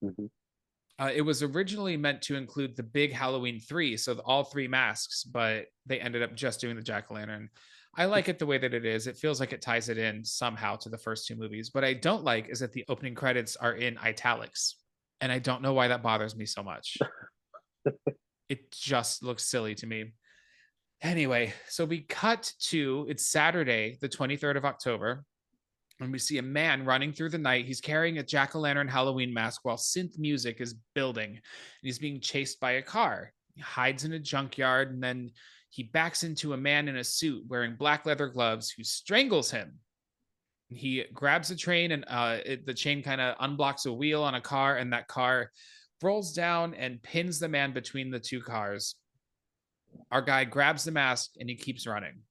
Mhm. It was originally meant to include the big Halloween 3, so all three masks, but they ended up just doing the jack-o'-lantern. I like it the way that it is. It feels like it ties it in somehow to the first two movies. What I don't like is that the opening credits are in italics, and I don't know why that bothers me so much. It just looks silly to me. Anyway, so we cut to, it's Saturday, the 23rd of October, and we see a man running through the night. He's carrying a jack-o'-lantern Halloween mask while synth music is building, and he's being chased by a car. He hides in a junkyard, and then he backs into a man in a suit wearing black leather gloves who strangles him. He grabs a train, and the chain kind of unblocks a wheel on a car, and that car rolls down and pins the man between the two cars. Our guy grabs the mask and he keeps running.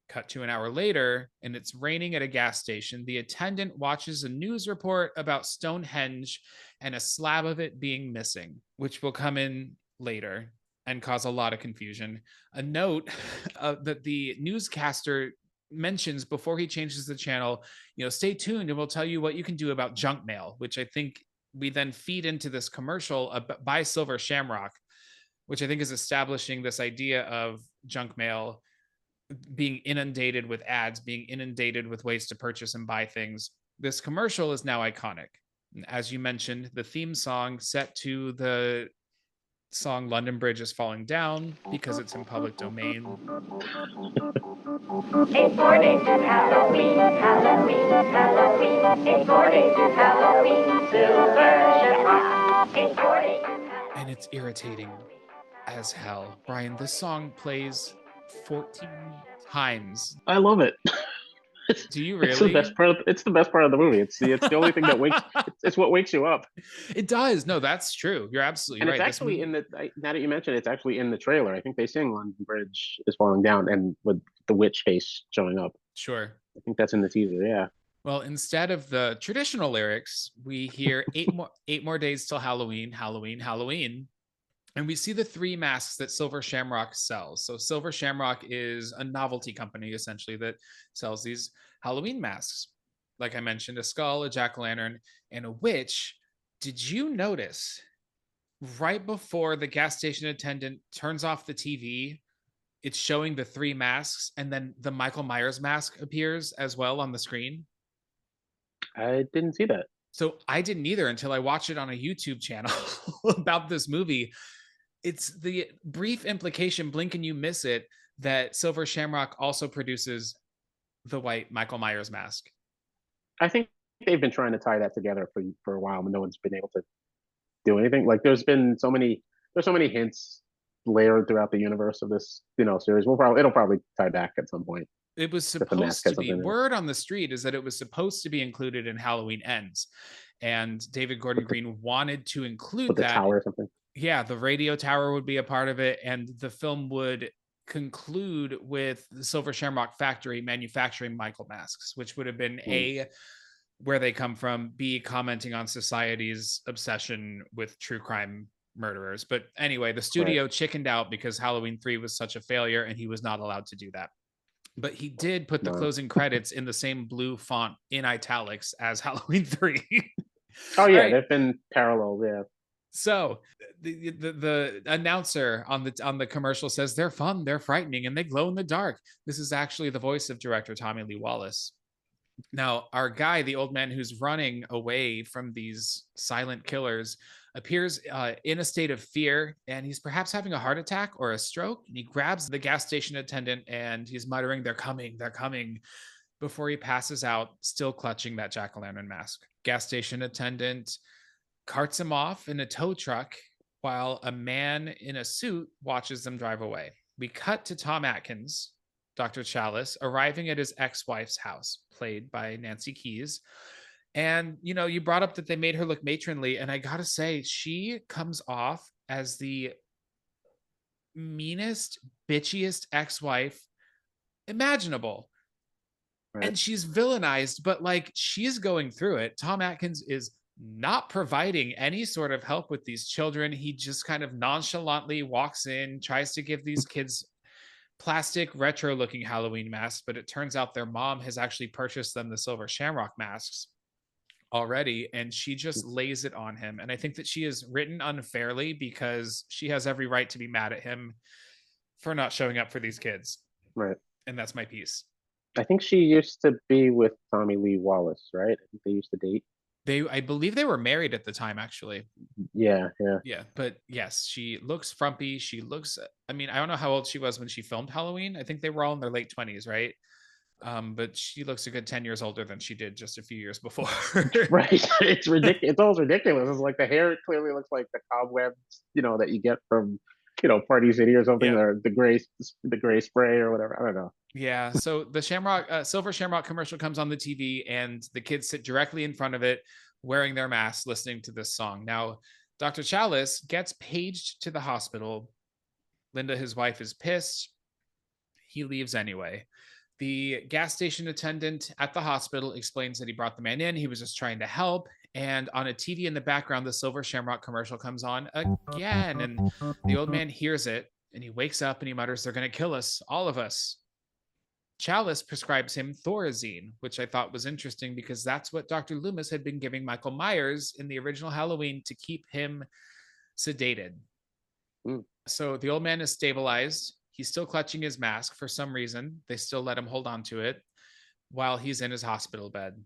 Cut to an hour later, and it's raining at a gas station. The attendant watches a news report about Stonehenge and a slab of it being missing, which will come in later and cause a lot of confusion. A note that the newscaster mentions before he changes the channel, stay tuned and we'll tell you what you can do about junk mail, which I think we then feed into this commercial by Silver Shamrock, which I think is establishing this idea of junk mail being inundated with ads, being inundated with ways to purchase and buy things. This commercial is now iconic. As you mentioned, the theme song set to the song London Bridge is Falling Down because it's in public domain. It's 4 days to Halloween, Halloween, Halloween. It's 4 days to Halloween, Silver Shamrock. It's 4 days to Halloween. And it's irritating as hell. Brian, this song plays 14 times. I love it. Do you really? It's the best part. It's the best part of the movie. It's the only thing that wakes. It's what wakes you up. It does. No, that's true. You're absolutely And right. it's actually in the. Now that you mention, it's actually in the trailer. I think they sing "London Bridge is Falling Down" and with the witch face showing up. Sure. I think that's in the teaser. Yeah. Well, instead of the traditional lyrics, we hear eight more days till Halloween, Halloween, Halloween. And we see the three masks that Silver Shamrock sells. So Silver Shamrock is a novelty company, essentially, that sells these Halloween masks. Like I mentioned, a skull, a jack-o'-lantern, and a witch. Did you notice right before the gas station attendant turns off the TV, it's showing the three masks, and then the Michael Myers mask appears as well on the screen? I didn't see that. So I didn't either until I watched it on a YouTube channel about this movie. It's the brief implication, blink and you miss it, that Silver Shamrock also produces the white Michael Myers mask. I think they've been trying to tie that together for a while, but no one's been able to do anything. Like there's so many hints layered throughout the universe of this series. It'll probably tie back at some point. It was supposed to be. Word on the street is that it was supposed to be included in Halloween Ends, and David Gordon Green wanted to include the tower or something. Yeah, the radio tower would be a part of it, and the film would conclude with the Silver Shamrock factory manufacturing Michael masks, which would have been A, where they come from, B, commenting on society's obsession with true crime murderers. But anyway, the studio chickened out because Halloween 3 was such a failure, and he was not allowed to do that. But he did put the closing credits in the same blue font in italics as Halloween 3. Oh yeah, right. They've been parallel, yeah. So the announcer on the commercial says they're fun, they're frightening, and they glow in the dark. This is actually the voice of director Tommy Lee Wallace. Now, our guy, the old man who's running away from these silent killers, appears in a state of fear, and he's perhaps having a heart attack or a stroke. And he grabs the gas station attendant and he's muttering, "They're coming, they're coming," before he passes out, still clutching that jack-o'-lantern mask. Gas station attendant carts him off in a tow truck while a man in a suit watches them drive away. We cut to Tom Atkins, Dr. Chalice, arriving at his ex-wife's house, played by Nancy Keys. And, you brought up that they made her look matronly. And I got to say, she comes off as the meanest, bitchiest ex-wife imaginable. Right. And she's villainized, but like she's going through it. Tom Atkins is not providing any sort of help with these children. He just kind of nonchalantly walks in, tries to give these kids plastic retro looking Halloween masks, but it turns out their mom has actually purchased them the silver shamrock masks already, and she just lays it on him. And I think that she is written unfairly because she has every right to be mad at him for not showing up for these kids. Right. And that's my piece. I think she used to be with Tommy Lee Wallace, right? I think they used to date. I believe they were married at the time, actually. Yeah. Yeah, but yes, she looks frumpy. She looks, I mean, I don't know how old she was when she filmed Halloween. I think they were all in their late 20s, right? But she looks a good 10 years older than she did just a few years before. Right. It's ridiculous. It's almost ridiculous. It's like the hair clearly looks like the cobwebs, that you get from, Party City or something, Yeah. or the gray spray or whatever. I don't know. Yeah. So the silver shamrock commercial comes on the TV, and the kids sit directly in front of it, wearing their masks, listening to this song. Now, Dr. Chalice gets paged to the hospital. Linda, his wife, is pissed. He leaves anyway. The gas station attendant at the hospital explains that he brought the man in. He was just trying to help. And on a TV in the background, the Silver Shamrock commercial comes on again. And the old man hears it, and he wakes up and he mutters, "They're going to kill us, all of us." Chalice prescribes him Thorazine, which I thought was interesting because that's what Dr. Loomis had been giving Michael Myers in the original Halloween to keep him sedated. So the old man is stabilized. He's still clutching his mask for some reason. They still let him hold on to it while he's in his hospital bed.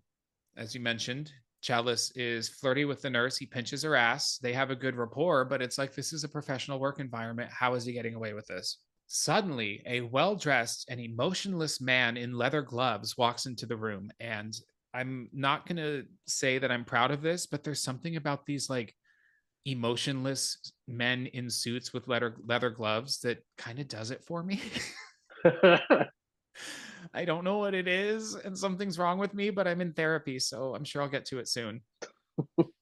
As you mentioned, Chalice is flirty with the nurse. He pinches her ass. They have a good rapport, but it's like, this is a professional work environment. How is he getting away with this? Suddenly, a well-dressed and emotionless man in leather gloves walks into the room. And I'm not going to say that I'm proud of this, but there's something about these like emotionless men in suits with leather gloves that kind of does it for me. I don't know what it is, and something's wrong with me, but I'm in therapy, so I'm sure I'll get to it soon.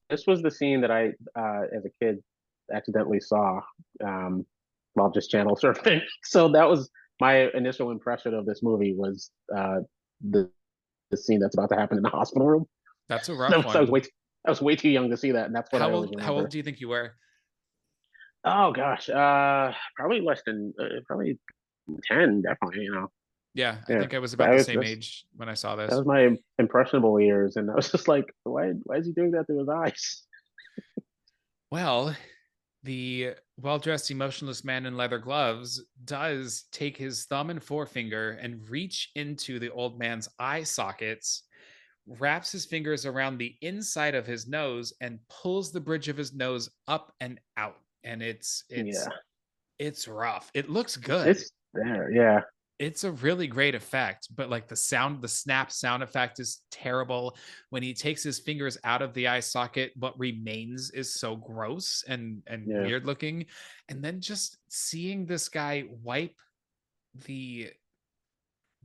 This was the scene that I, as a kid, accidentally saw while just channel surfing. So that was my initial impression of this movie, was the scene that's about to happen in the hospital room. That's a rough one. I was way too young to see that, and that's what I always remember. How old do you think you were? Oh gosh, probably less than probably 10, definitely. Yeah, I think I was about the same age when I saw this. That was my impressionable years, and I was just like, why is he doing that to his eyes? Well, the well-dressed, emotionless man in leather gloves does take his thumb and forefinger and reach into the old man's eye sockets, wraps his fingers around the inside of his nose, and pulls the bridge of his nose up and out. And it's rough. It looks good. It's there, yeah. It's a really great effect, but like the snap sound effect is terrible. When he takes his fingers out of the eye socket, what remains is so gross and weird looking. And then just seeing this guy wipe the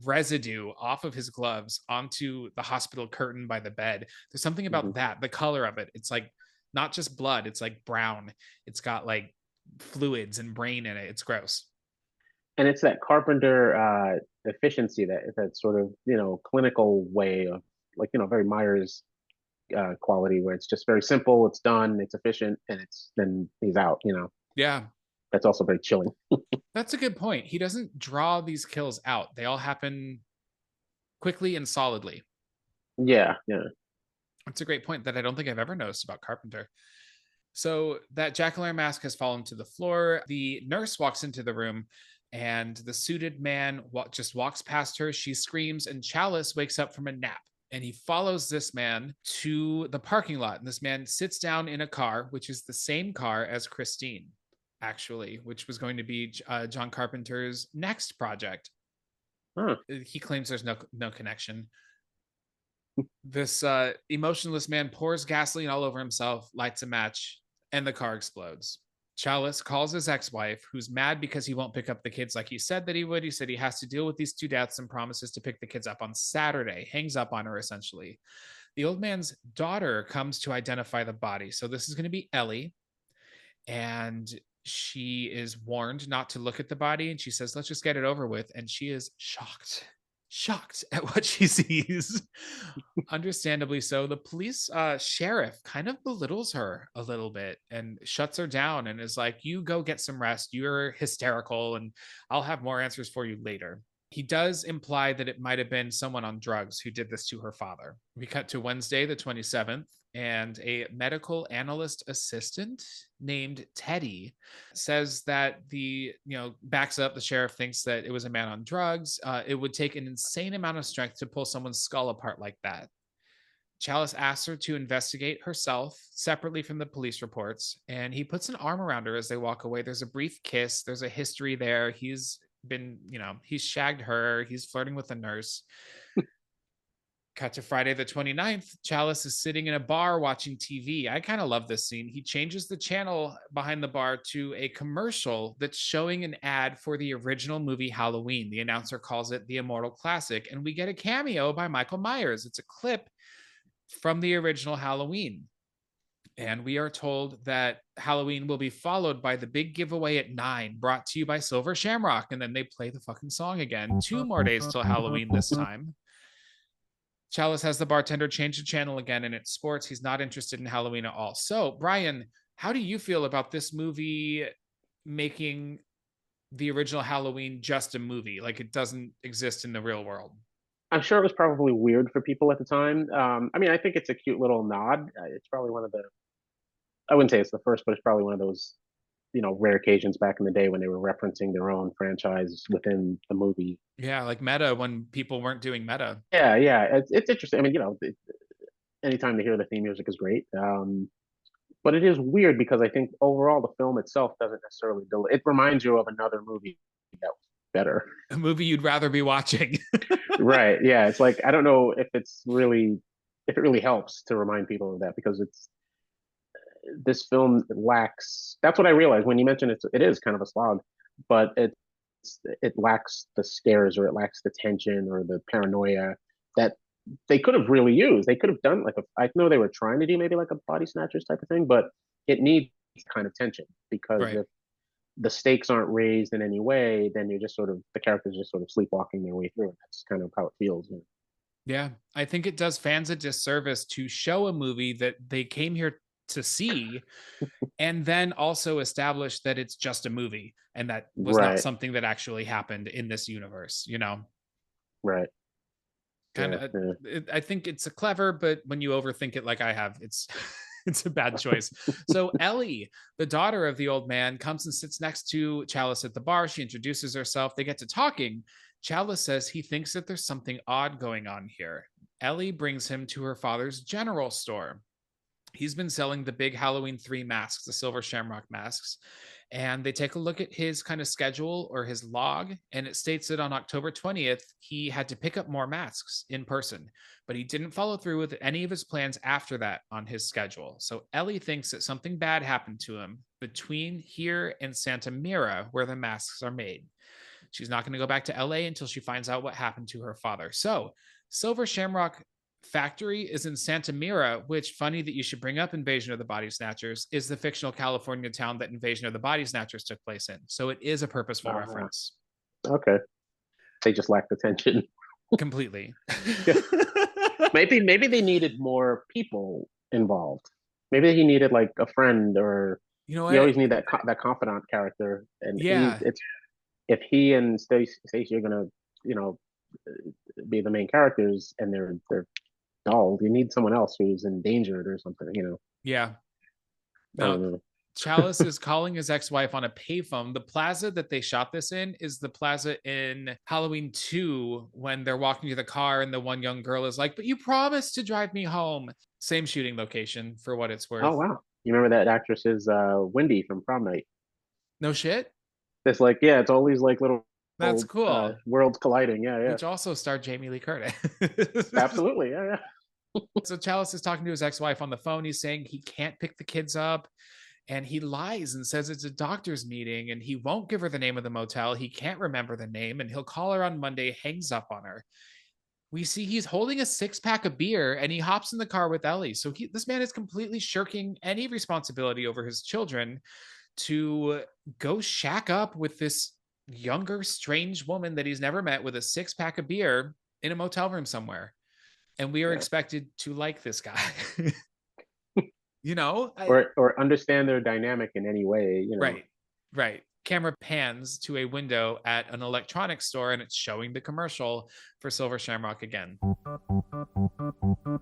residue off of his gloves onto the hospital curtain by the bed. There's something about that, the color of it. It's like not just blood, it's like brown. It's got like fluids and brain in it. It's gross. And it's that Carpenter efficiency, that sort of clinical way of, like, very Myers quality, where it's just very simple, it's done, it's efficient, and then he's out. Yeah, that's also very chilling. That's a good point. He doesn't draw these kills out. They all happen quickly and solidly. Yeah. That's a great point that I don't think I've ever noticed about Carpenter. So that jack-o'-lantern mask has fallen to the floor. The nurse walks into the room, and the suited man just walks past her. She screams, and Chalice wakes up from a nap. and he follows this man to the parking lot. And this man sits down in a car, which is the same car as Christine, actually, which was going to be John Carpenter's next project. Huh. He claims there's no connection. This emotionless man pours gasoline all over himself, lights a match, and the car explodes. Chalice calls his ex-wife, who's mad because he won't pick up the kids like he said that he would. He said he has to deal with these 2 deaths and promises to pick the kids up on Saturday. Hangs up on her, essentially. The old man's daughter comes to identify the body. So this is going to be Ellie. And she is warned not to look at the body. And she says, let's just get it over with. And she is shocked at what she sees. Understandably so. The police sheriff kind of belittles her a little bit and shuts her down and is like, you go get some rest. You're hysterical and I'll have more answers for you later. He does imply that it might have been someone on drugs who did this to her father. We cut to Wednesday, the 27th, and a medical analyst assistant named Teddy says that backs up the sheriff thinks that it was a man on drugs. It would take an insane amount of strength to pull someone's skull apart like that. Chalice asks her to investigate herself separately from the police reports, and he puts an arm around her as they walk away. There's a brief kiss. There's a history there. He's shagged her. He's flirting with a nurse. Cut to Friday the 29th. Chalice is sitting in a bar watching TV. I kind of love this scene. He changes the channel behind the bar to a commercial that's showing an ad for the original movie Halloween. The announcer calls it the Immortal Classic, and we get a cameo by Michael Myers. It's a clip from the original Halloween. And we are told that Halloween will be followed by the big giveaway at 9, brought to you by Silver Shamrock. And then they play the fucking song again. 2 more days till Halloween this time. Chalice has the bartender change the channel again, and it's sports. He's not interested in Halloween at all. So, Brian, how do you feel about this movie making the original Halloween just a movie? Like it doesn't exist in the real world? I'm sure it was probably weird for people at the time. I think it's a cute little nod. It's probably one of the, I wouldn't say it's the first, but it's probably one of those, rare occasions back in the day when they were referencing their own franchise within the movie. Yeah, like meta when people weren't doing meta. Yeah, it's interesting. Anytime to hear the theme music is great. But it is weird because I think overall the film itself doesn't necessarily it reminds you of another movie that was better. A movie you'd rather be watching. Right. Yeah. It's like I don't know if it really helps to remind people of that because this film lacks. That's what I realized when you mentioned it is kind of a slog, but it lacks the scares or it lacks the tension or the paranoia that they could have really used. They could have done I know they were trying to do maybe like a body snatchers type of thing, but it needs kind of tension because right. if the stakes aren't raised in any way, then you're just the characters just sort of sleepwalking their way through it. That's kind of how it feels. Yeah, I think it does fans a disservice to show a movie that they came here to see and then also establish that it's just a movie and that was not something that actually happened in this universe, Right. I think it's a clever, but when you overthink it like I have, it's a bad choice. So Ellie, the daughter of the old man, comes and sits next to Chalice at the bar. She introduces herself. They get to talking. Chalice says he thinks that there's something odd going on here. Ellie brings him to her father's general store. He's been selling the big Halloween 3 masks, the Silver Shamrock masks. And they take a look at his kind of schedule or his log, and it states that on October 20th, he had to pick up more masks in person, but he didn't follow through with any of his plans after that on his schedule. So Ellie thinks that something bad happened to him between here and Santa Mira, where the masks are made. She's not going to go back to LA until she finds out what happened to her father. So Silver Shamrock factory is in Santa Mira, which, funny that you should bring up Invasion of the Body Snatchers, is the fictional California town that Invasion of the Body Snatchers took place in. So it is a purposeful reference. Okay. They just lack the tension. Completely. Maybe they needed more people involved. Maybe he needed like a friend or you always need that confidant character. And if he and Stacey are gonna, be the main characters and they're dull, you need someone else who's endangered or something, Yeah. I don't know. Chalice is calling his ex-wife on a payphone. The plaza that they shot this in is the plaza in Halloween 2 when they're walking to the car and the one young girl is like, but you promised to drive me home. Same shooting location for what it's worth. Oh wow. You remember that actress is Wendy from Prom Night? No shit? It's like, yeah, it's all these like little That's cool. worlds colliding. Yeah, yeah. Which also starred Jamie Lee Curtis. Absolutely. Yeah, yeah. So Chalice is talking to his ex-wife on the phone. He's saying he can't pick the kids up. And he lies and says it's a doctor's meeting and he won't give her the name of the motel. He can't remember the name and he'll call her on Monday, hangs up on her. We see he's holding a 6-pack of beer and he hops in the car with Ellie. So this man is completely shirking any responsibility over his children to go shack up with this younger, strange woman that he's never met with a 6-pack of beer in a motel room somewhere. And we are expected to like this guy. You know, or understand their dynamic in any way, you know. Right. Camera pans to a window at an electronics store and it's showing the commercial for Silver Shamrock again.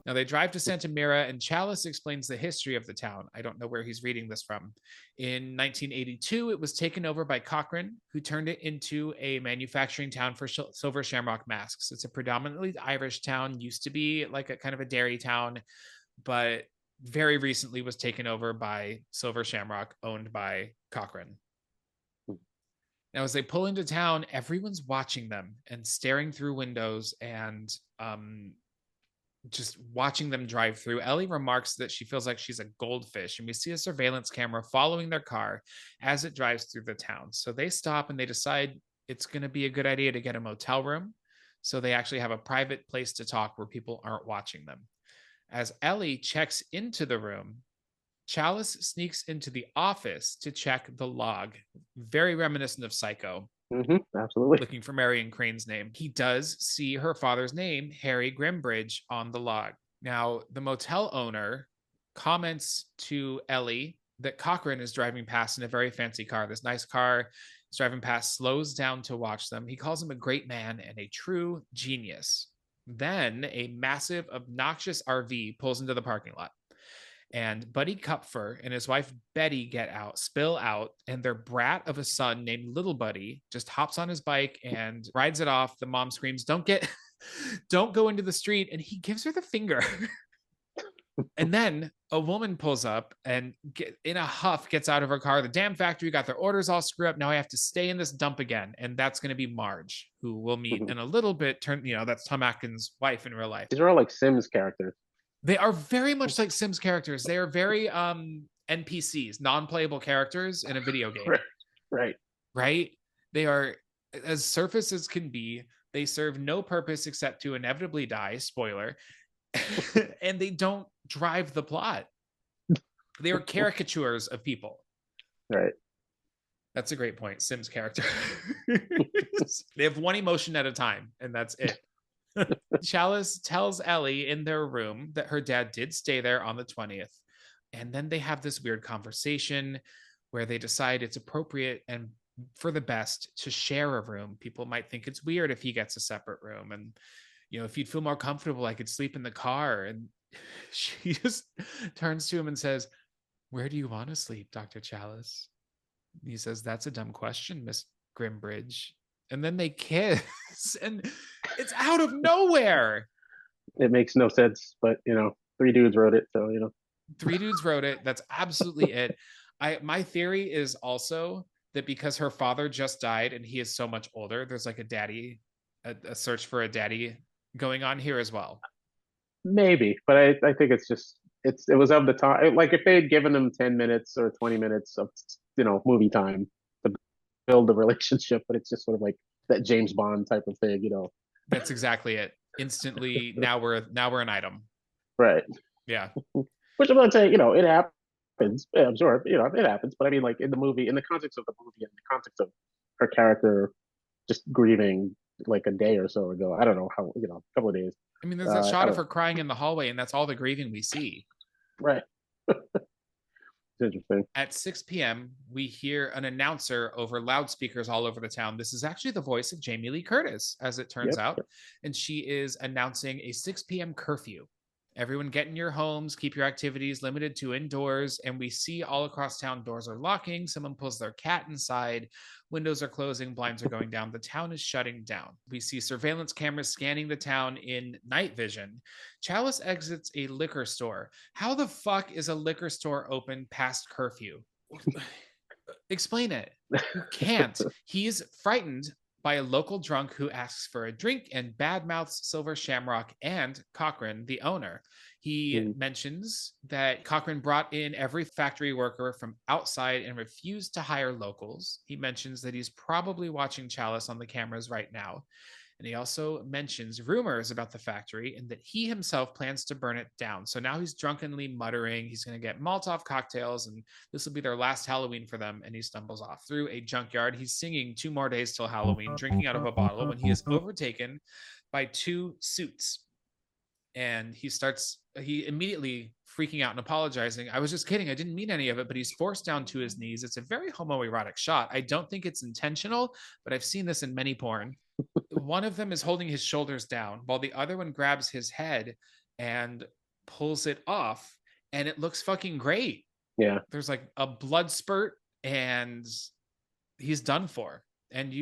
Now they drive to Santa Mira and Chalice explains the history of the town. I don't know where he's reading this from. In 1982, it was taken over by Cochrane, who turned it into a manufacturing town for Silver Shamrock masks. It's a predominantly Irish town, used to be like a kind of a dairy town, but very recently was taken over by Silver Shamrock, owned by Cochrane. Now, as they pull into town, everyone's watching them and staring through windows and just watching them drive through. Ellie remarks that she feels like she's a goldfish, and we see a surveillance camera following their car as it drives through the town. So they stop and they decide it's going to be a good idea to get a motel room. So they actually have a private place to talk where people aren't watching them. As Ellie checks into the room, Chalice sneaks into the office to check the log. Very reminiscent of Psycho. Absolutely. Looking for Marion Crane's name. He does see her father's name, Harry Grimbridge, on the log. Now, the motel owner comments to Ellie that Cochrane is driving past in a very fancy car. This nice car is driving past, slows down to watch them. He calls him a great man and a true genius. Then a massive, obnoxious RV pulls into the parking lot. And Buddy Kupfer and his wife Betty spill out, and their brat of a son named Little Buddy just hops on his bike and rides it off. The mom screams, don't go into the street. And he gives her the finger. And then a woman pulls up and in a huff gets out of her car. The damn factory got their orders all screwed up. Now I have to stay in this dump again. And that's going to be Marge, who we'll meet in a little bit. That's Tom Atkins' wife in real life. These are all like Sims characters. They are very much like Sims characters. They are very NPCs, non-playable characters in a video game. Right? They are as surface as can be. They serve no purpose except to inevitably die, spoiler, and they don't drive the plot. They are caricatures of people. Right. That's a great point. Sims character. They have one emotion at a time, and that's it. Chalice tells Ellie in their room that her dad did stay there on the 20th. And then they have this weird conversation where they decide it's appropriate and for the best to share a room. People might think it's weird if he gets a separate room. And, if you'd feel more comfortable, I could sleep in the car. And she just turns to him and says, where do you want to sleep, Dr. Chalice? And he says, that's a dumb question, Miss Grimbridge. And then they kiss, and it's out of nowhere. It makes no sense, but 3 dudes wrote it, so 3 dudes wrote it. That's absolutely it. My theory is also that because her father just died and he is so much older, there's like a search for a daddy going on here as well. Maybe, but I think it was of the time. Like if they had given them 10 minutes or 20 minutes of movie time to build the relationship, but it's just sort of like that James Bond type of thing, That's exactly it. Instantly, now we're an item. Right. Yeah. Which I'm not saying, it happens. Yeah, I'm sure, it happens. But I mean, like in the movie, in the context of the movie, in the context of her character just grieving like a day or so ago, I don't know how, a couple of days. I mean, there's that shot of her crying in the hallway, and that's all the grieving we see. Right. It's interesting. At 6 p.m., we hear an announcer over loudspeakers all over the town. This is actually the voice of Jamie Lee Curtis, as it turns out. And she is announcing a 6 p.m. curfew. Everyone get in your homes, keep your activities limited to indoors. And we see all across town, doors are locking. Someone pulls their cat inside. Windows are closing. Blinds are going down. The town is shutting down. We see surveillance cameras scanning the town in night vision. Chalice exits a liquor store. How the fuck is a liquor store open past curfew? Explain it. You can't. He's frightened by a local drunk who asks for a drink and badmouths Silver Shamrock and Cochran, the owner. He mentions that Cochran brought in every factory worker from outside and refused to hire locals. He mentions that he's probably watching Chalice on the cameras right now. And he also mentions rumors about the factory and that he himself plans to burn it down. So now he's drunkenly muttering. He's going to get Molotov cocktails, and this will be their last Halloween for them. And he stumbles off through a junkyard. He's singing 2 more days till Halloween, drinking out of a bottle when he is overtaken by 2 suits. And he immediately freaking out and apologizing. I was just kidding. I didn't mean any of it, but he's forced down to his knees. It's a very homoerotic shot. I don't think it's intentional, but I've seen this in many porn. One of them is holding his shoulders down while the other one grabs his head and pulls it off, and it looks fucking great. Yeah. There's like a blood spurt and he's done for. And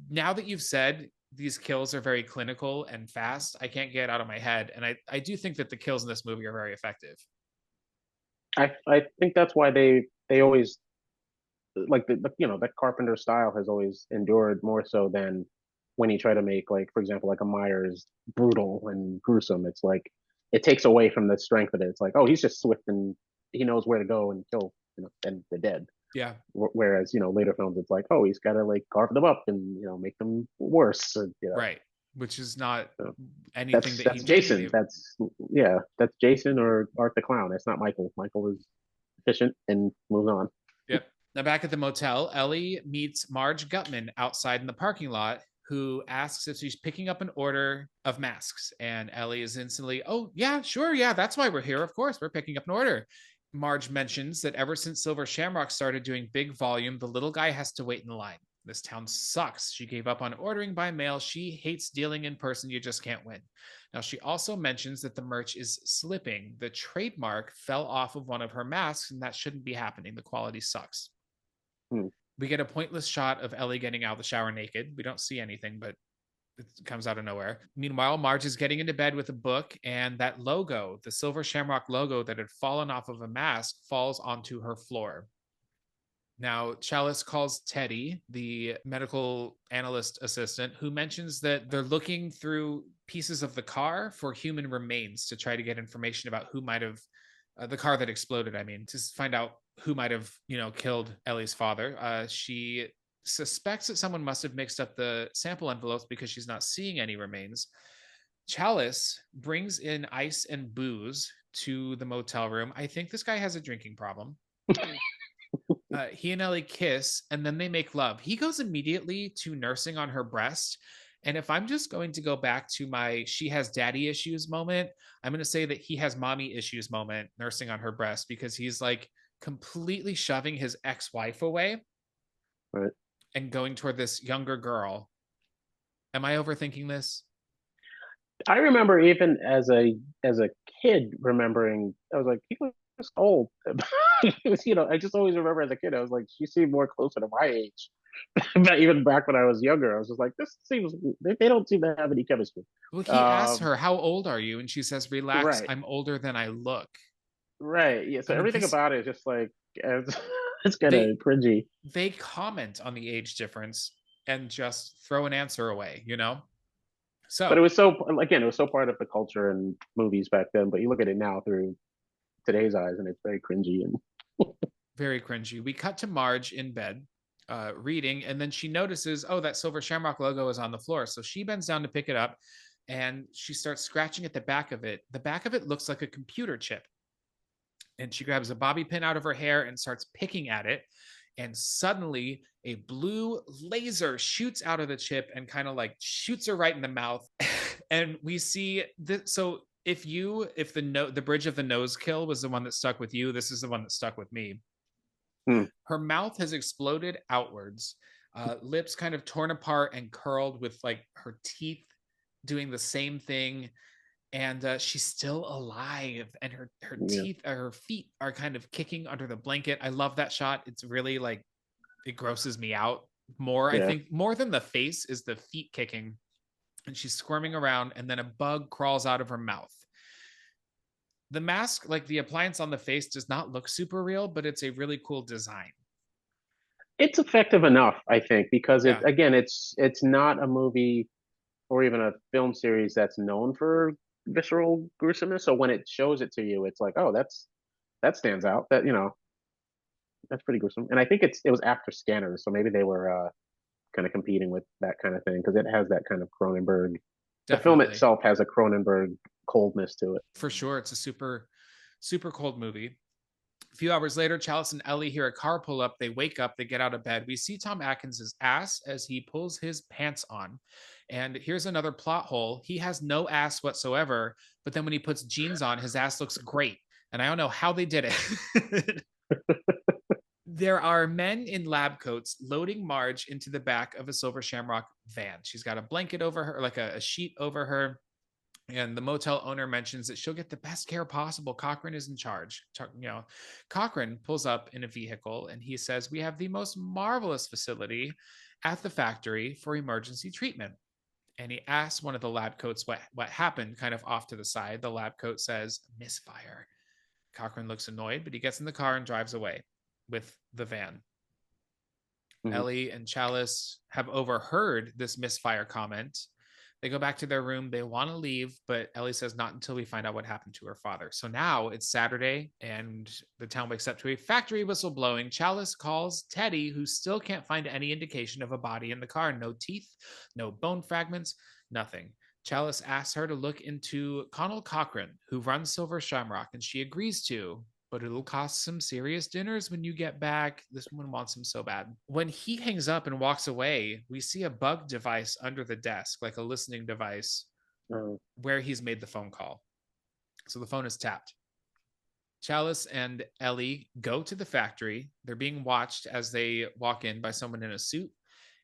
now that you've said these kills are very clinical and fast, I can't get it out of my head. And I do think that the kills in this movie are very effective. I think that's why they always like that Carpenter style has always endured more so than when you try to make, like, for example, like a Myers brutal and gruesome. It's like it takes away from the strength of it. It's like, oh, he's just swift and he knows where to go and kill, and the dead. Yeah. Whereas, later films, it's like, oh, he's got to like carve them up and make them worse. Right. Which is not anything that's Jason. That's Jason or Art the Clown. That's not Michael. Michael is efficient and moves on. Yep. Now back at the motel, Ellie meets Marge Gutman outside in the parking lot, who asks if she's picking up an order of masks. And Ellie is instantly, oh, yeah, sure. Yeah, that's why we're here. Of course, we're picking up an order. Marge mentions that ever since Silver Shamrock started doing big volume, the little guy has to wait in line. This town sucks. She gave up on ordering by mail. She hates dealing in person. You just can't win. Now, she also mentions that the merch is slipping. The trademark fell off of one of her masks, and that shouldn't be happening. The quality sucks. We get a pointless shot of Ellie getting out of the shower naked. We don't see anything, but it comes out of nowhere. Meanwhile, Marge is getting into bed with a book, and that logo, the Silver Shamrock logo that had fallen off of a mask, falls onto her floor. Now, Chalice calls Teddy, the medical analyst assistant, who mentions that they're looking through pieces of the car for human remains to try to get information about who might have, the car that exploded, to find out who might have, killed Ellie's father. She suspects that someone must have mixed up the sample envelopes because she's not seeing any remains. Chalice brings in ice and booze to the motel room. I think this guy has a drinking problem. He and Ellie kiss, and then they make love. He goes immediately to nursing on her breast. And if I'm just going to go back to my she has daddy issues moment, I'm going to say that he has mommy issues moment nursing on her breast, because he's like completely shoving his ex-wife away. Right. And going toward this younger girl. Am I overthinking this? I remember even as a kid remembering, I was like, he was old. I just always remember as a kid, I was like, she seemed more closer to my age. But even back when I was younger, I was just like, this seems, they don't seem to have any chemistry. Well, he asks her, how old are you? And she says, relax, right. I'm older than I look. Right. Yeah. So everything about it is just like, it's kind of cringy. They comment on the age difference and just throw an answer away, So, but it was so part of the culture and movies back then. But you look at it now through today's eyes, and it's very cringy and very cringy. We cut to Marge in bed, reading, and then she notices, oh, that Silver Shamrock logo is on the floor. So she bends down to pick it up, and she starts scratching at the back of it. The back of it looks like a computer chip. And she grabs a bobby pin out of her hair and starts picking at it. And suddenly a blue laser shoots out of the chip and kind of like shoots her right in the mouth. And we see this. So if the bridge of the nose kill was the one that stuck with you, this is the one that stuck with me. Her mouth has exploded outwards, lips kind of torn apart and curled with like her teeth doing the same thing. and she's still alive, and her Yeah. teeth, her feet are kind of kicking under the blanket. I love that shot. It's really like, it grosses me out more. I Yeah. think more than the face is the feet kicking, and she's squirming around, and then a bug crawls out of her mouth. The mask, like the appliance on the face, does not look super real, but it's a really cool design. It's effective enough, I think, because Yeah. it's not a movie or even a film series that's known for visceral gruesomeness. So when it shows it to you, it's like, oh, that stands out. That that's pretty gruesome. And I think it was after Scanners, so maybe they were kind of competing with that kind of thing because it has that kind of Cronenberg. The film Definitely. itself has a Cronenberg coldness to it. For sure. It's a super, super cold movie. A few hours later, Chalice and Ellie hear a car pull up. They wake up, they get out of bed. We see Tom Atkins' ass as he pulls his pants on. And here's another plot hole. He has no ass whatsoever, but then when he puts jeans on, his ass looks great. And I don't know how they did it. There are men in lab coats loading Marge into the back of a Silver Shamrock van. She's got a blanket over her, like a sheet over her. And the motel owner mentions that she'll get the best care possible. Cochran is in charge. Cochran pulls up in a vehicle and he says, "We have the most marvelous facility at the factory for emergency treatment." And he asks one of the lab coats what happened, kind of off to the side. The lab coat says, "Misfire." Cochran looks annoyed, but he gets in the car and drives away with the van. Mhm. Ellie and Chalice have overheard this misfire comment. They go back to their room. They want to leave, but Ellie says not until we find out what happened to her father. So now it's Saturday and the town wakes up to a factory whistle blowing. Chalice calls Teddy, who still can't find any indication of a body in the car. No teeth, no bone fragments, nothing. Chalice asks her to look into Connell Cochran, who runs Silver Shamrock, and she agrees to, but it'll cost some serious dinners when you get back. This one wants him so bad. When he hangs up and walks away, we see a bug device under the desk, like a listening device, where he's made the phone call. So the phone is tapped. Chalice and Ellie go to the factory. They're being watched as they walk in by someone in a suit.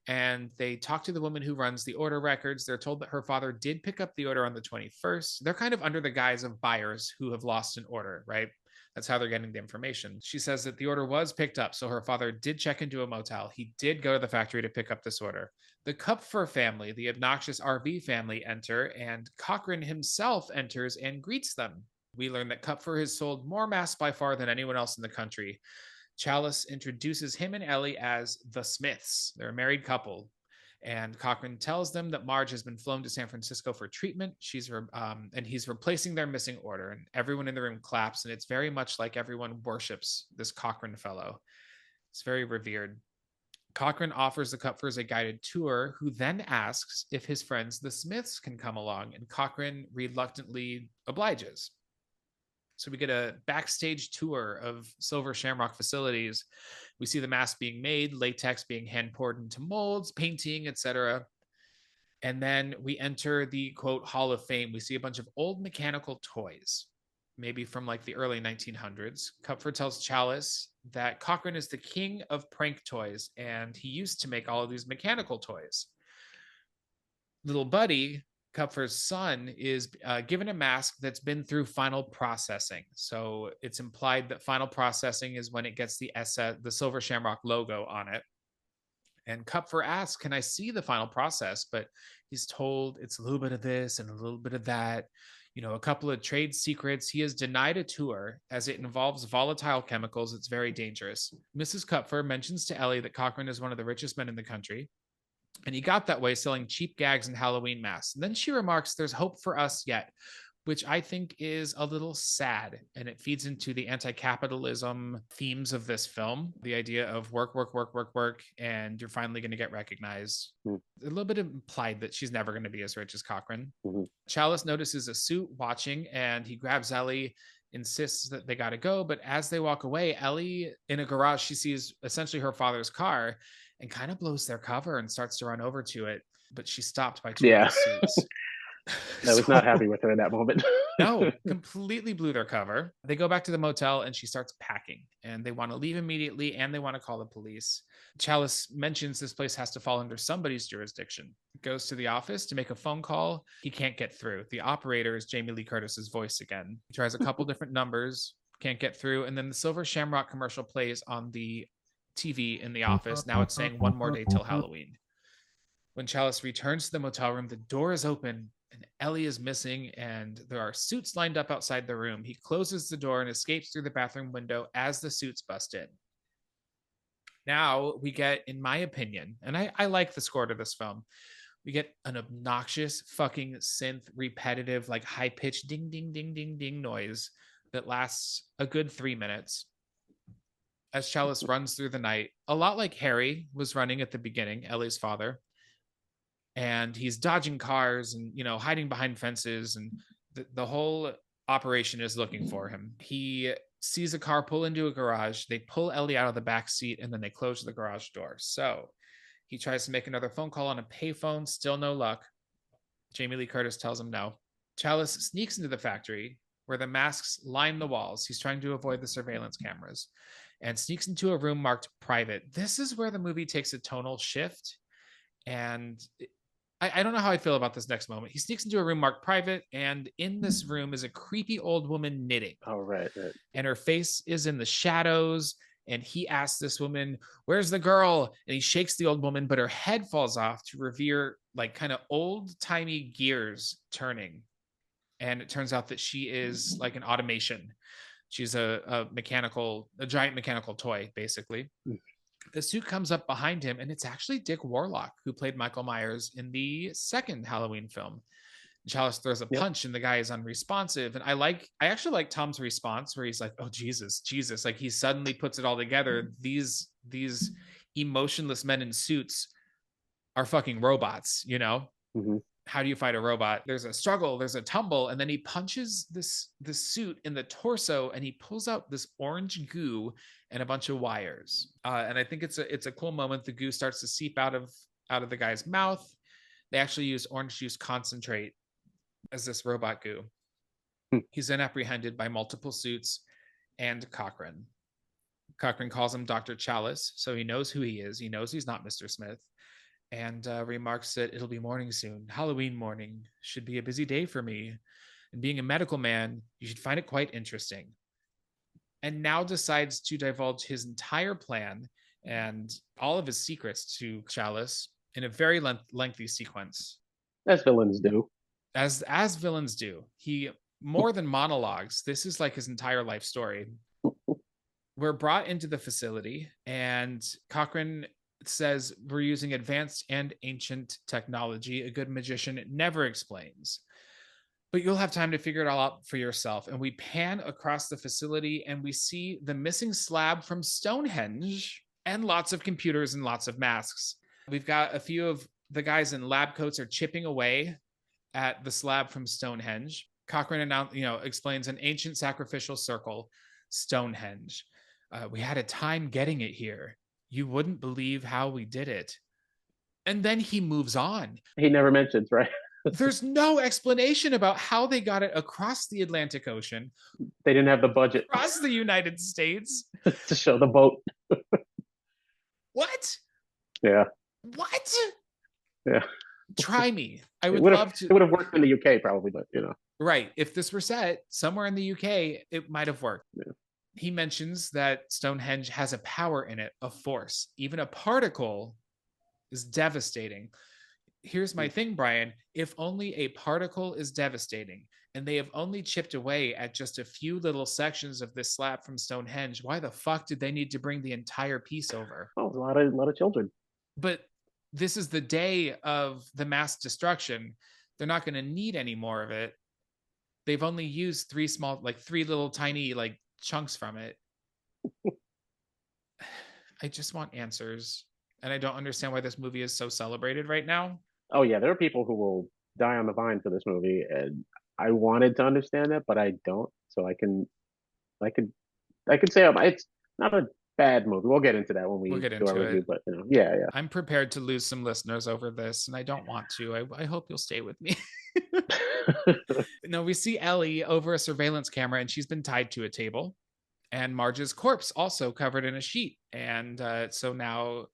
And they talk to the woman who runs the order records. They're told that her father did pick up the order on the 21st. They're kind of under the guise of buyers who have lost an order, right? That's how they're getting the information. She says that the order was picked up, so her father did check into a motel. He did go to the factory to pick up this order. The Kupfer family, the obnoxious RV family, enter, and Cochran himself enters and greets them. We learn that Kupfer has sold more masks by far than anyone else in the country. Chalice introduces him and Ellie as the Smiths. They're a married couple. And Cochran tells them that Marge has been flown to San Francisco for treatment. And he's replacing their missing order. And everyone in the room claps. And it's very much like everyone worships this Cochran fellow. It's very revered. Cochran offers the Kupfers a guided tour, who then asks if his friends, the Smiths, can come along. And Cochran reluctantly obliges. So we get a backstage tour of Silver Shamrock facilities. We see the mask being made, latex being hand poured into molds, painting, etc. And then we enter the quote Hall of Fame. We see a bunch of old mechanical toys, maybe from like the early 1900s. Kupfer tells Chalice that Cochran is the king of prank toys, and he used to make all of these mechanical toys. Little Buddy, Kupfer's son, is given a mask that's been through final processing. So it's implied that final processing is when it gets the Silver Shamrock logo on it. And Kupfer asks, "Can I see the final process?" But he's told it's a little bit of this and a little bit of that. A couple of trade secrets. He is denied a tour as it involves volatile chemicals. It's very dangerous. Mrs. Kupfer mentions to Ellie that Cochran is one of the richest men in the country, and he got that way selling cheap gags and Halloween masks. And then she remarks, "There's hope for us yet," which I think is a little sad. And it feeds into the anti-capitalism themes of this film. The idea of work, work, work, work, work, and you're finally going to get recognized. A little bit implied that she's never going to be as rich as Cochran. Chalice notices a suit watching, and he grabs Ellie, insists that they got to go. But as they walk away, Ellie, in a garage, she sees essentially her father's car and kind of blows their cover and starts to run over to it. But she's stopped by two of the suits. I was not happy with her in that moment. No, completely blew their cover. They go back to the motel and she starts packing and they want to leave immediately and they want to call the police. Chalice mentions this place has to fall under somebody's jurisdiction. Goes to the office to make a phone call. He can't get through. The operator is Jamie Lee Curtis's voice again. He tries a couple different numbers, can't get through. And then the Silver Shamrock commercial plays on the TV in the office. Now it's saying 1 more day till Halloween. When Chalice returns to the motel room, the door is open and Ellie is missing and there are suits lined up outside the room. He closes the door and escapes through the bathroom window as the suits bust in. Now we get, in my opinion, and I like the score to this film, we get an obnoxious fucking synth, repetitive, like high-pitched ding, ding, ding, ding, ding noise that lasts a good 3 minutes as Chalice runs through the night, a lot like Harry was running at the beginning, Ellie's father. And he's dodging cars and, you know, hiding behind fences, and the whole operation is looking for him. He sees a car pull into a garage. They pull Ellie out of the back seat and then they close the garage door. So he tries to make another phone call on a payphone. Still no luck. Jamie Lee Curtis tells him no. Chalice sneaks into the factory where the masks line the walls. He's trying to avoid the surveillance cameras and sneaks into a room marked private. This is where the movie takes a tonal shift. And I don't know how I feel about this next moment. He sneaks into a room marked private, and in this room is a creepy old woman knitting. Oh, right. And her face is in the shadows. And he asks this woman, "Where's the girl?" And he shakes the old woman, but her head falls off to reveal like kind of old-timey gears turning. And it turns out that she is like an automation. She's a giant mechanical toy, basically. The suit comes up behind him, and it's actually Dick Warlock, who played Michael Myers in the second Halloween film. Chalice throws a punch, and the guy is unresponsive. And I actually like Tom's response, where he's like, "Oh, Jesus. Like he suddenly puts it all together. These emotionless men in suits are fucking robots, you know? Mm-hmm. How do you fight a robot? There's a struggle, there's a tumble, and then he punches this suit in the torso, and he pulls out this orange goo and a bunch of wires. And I think it's a cool moment. The goo starts to seep out of the guy's mouth. They actually use orange juice concentrate as this robot goo. He's then apprehended by multiple suits and Cochran. Cochran calls him Dr. Chalice, so he knows who he is. He knows he's not Mr. Smith. And remarks that it'll be morning soon. Halloween morning should be a busy day for me. And being a medical man, you should find it quite interesting. And now decides to divulge his entire plan and all of his secrets to Chalice in a very lengthy sequence. As villains do. As villains do. He, more than monologues, this is like his entire life story. We're brought into the facility, and Cochran says we're using advanced and ancient technology. A good magician never explains, but you'll have time to figure it all out for yourself. And we pan across the facility and we see the missing slab from Stonehenge and lots of computers and lots of masks. We've got a few of the guys in lab coats are chipping away at the slab from Stonehenge. Cochran explains an ancient sacrificial circle, Stonehenge. We had a time getting it here. You wouldn't believe how we did it. And then he moves on. He never mentions, right? There's no explanation about how they got it across the Atlantic Ocean. They didn't have the budget. Across the United States. To show the boat. What? Yeah. What? Yeah. Try me. I would love to. It would have worked in the UK probably, but Right. If this were set somewhere in the UK, it might have worked. Yeah. He mentions that Stonehenge has a power in it, a force. Even a particle is devastating. Here's my thing, Brian. If only a particle is devastating, and they have only chipped away at just a few little sections of this slab from Stonehenge, why the fuck did they need to bring the entire piece over? Oh, a lot of children. But this is the day of the mass destruction. They're not going to need any more of it. They've only used three little tiny chunks from it. I just want answers, and I don't understand why this movie is so celebrated right now. Oh yeah, there are people who will die on the vine for this movie, and I wanted to understand that, but I don't. So I could say it's not a bad movie. We'll get into that when We'll we get do our into review. it. But yeah, I'm prepared to lose some listeners over this, and I don't want to. I hope you'll stay with me. yeah. No, we see Ellie over a surveillance camera, and she's been tied to a table, and Marge's corpse also covered in a sheet. And so now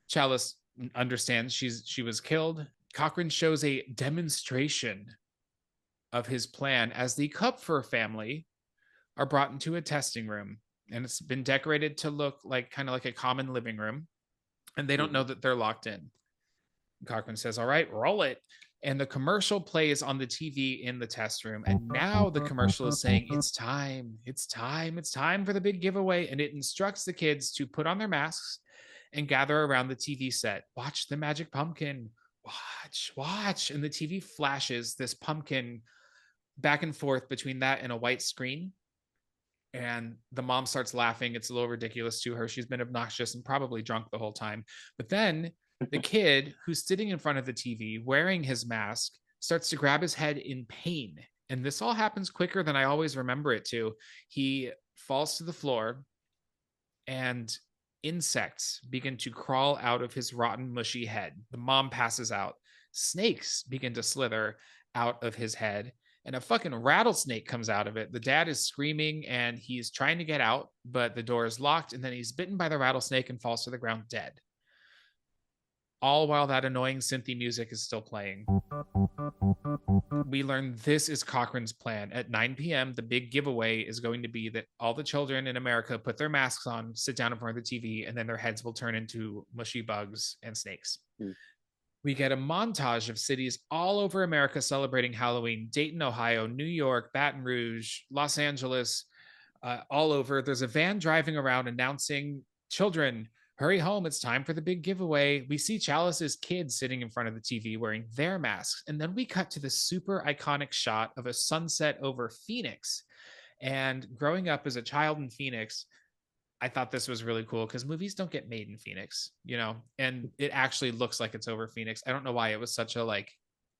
Chalice understands she was killed. Cochran shows a demonstration of his plan as the Kupfer family are brought into a testing room, and it's been decorated to look like kind of like a common living room, and they don't know that they're locked in. Cochran says, "All right, roll it." And the commercial plays on the TV in the test room. And now the commercial is saying, "It's time, it's time, it's time for the big giveaway." And it instructs the kids to put on their masks and gather around the TV set. Watch the magic pumpkin. Watch. And the TV flashes this pumpkin back and forth between that and a white screen. And the mom starts laughing. It's a little ridiculous to her. She's been obnoxious and probably drunk the whole time. But then the kid who's sitting in front of the TV wearing his mask starts to grab his head in pain. And this all happens quicker than I always remember it to. He falls to the floor and insects begin to crawl out of his rotten, mushy head. The mom passes out. Snakes begin to slither out of his head, and a fucking rattlesnake comes out of it. The dad is screaming and he's trying to get out, but the door is locked, and then he's bitten by the rattlesnake and falls to the ground dead. All while that annoying synthy music is still playing. We learn this is Cochran's plan. At 9 p.m., the big giveaway is going to be that all the children in America put their masks on, sit down in front of the TV, and then their heads will turn into mushy bugs and snakes. We get a montage of cities all over America celebrating Halloween. Dayton, Ohio, New York, Baton Rouge, Los Angeles, all over. There's a van driving around announcing, "Children, hurry home. It's time for the big giveaway." We see Chalice's kids sitting in front of the TV wearing their masks. And then we cut to the super iconic shot of a sunset over Phoenix. And growing up as a child in Phoenix, I thought this was really cool because movies don't get made in Phoenix, and it actually looks like it's over Phoenix. I don't know why it was such a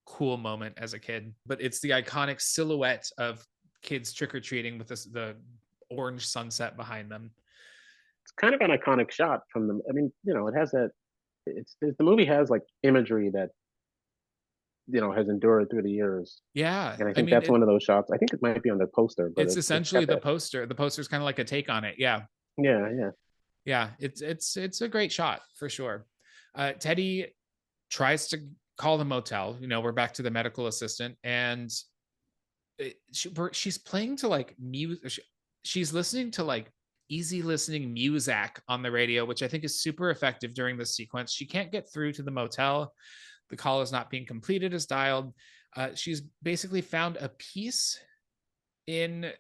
cool moment as a kid, but it's the iconic silhouette of kids trick-or-treating with the orange sunset behind them. It's kind of an iconic shot from the. I mean, it has that. The movie has imagery that has endured through the years. Yeah, and I think that's one of those shots. I think it might be on the poster, but it's essentially the poster. The poster's kind of like a take on it. Yeah. It's a great shot for sure. Teddy tries to call the motel. We're back to the medical assistant, and she's playing to music. She's listening to easy listening music on the radio, which I think is super effective during this sequence. She can't get through to the motel. The call is not being completed as dialed. She's basically found a piece in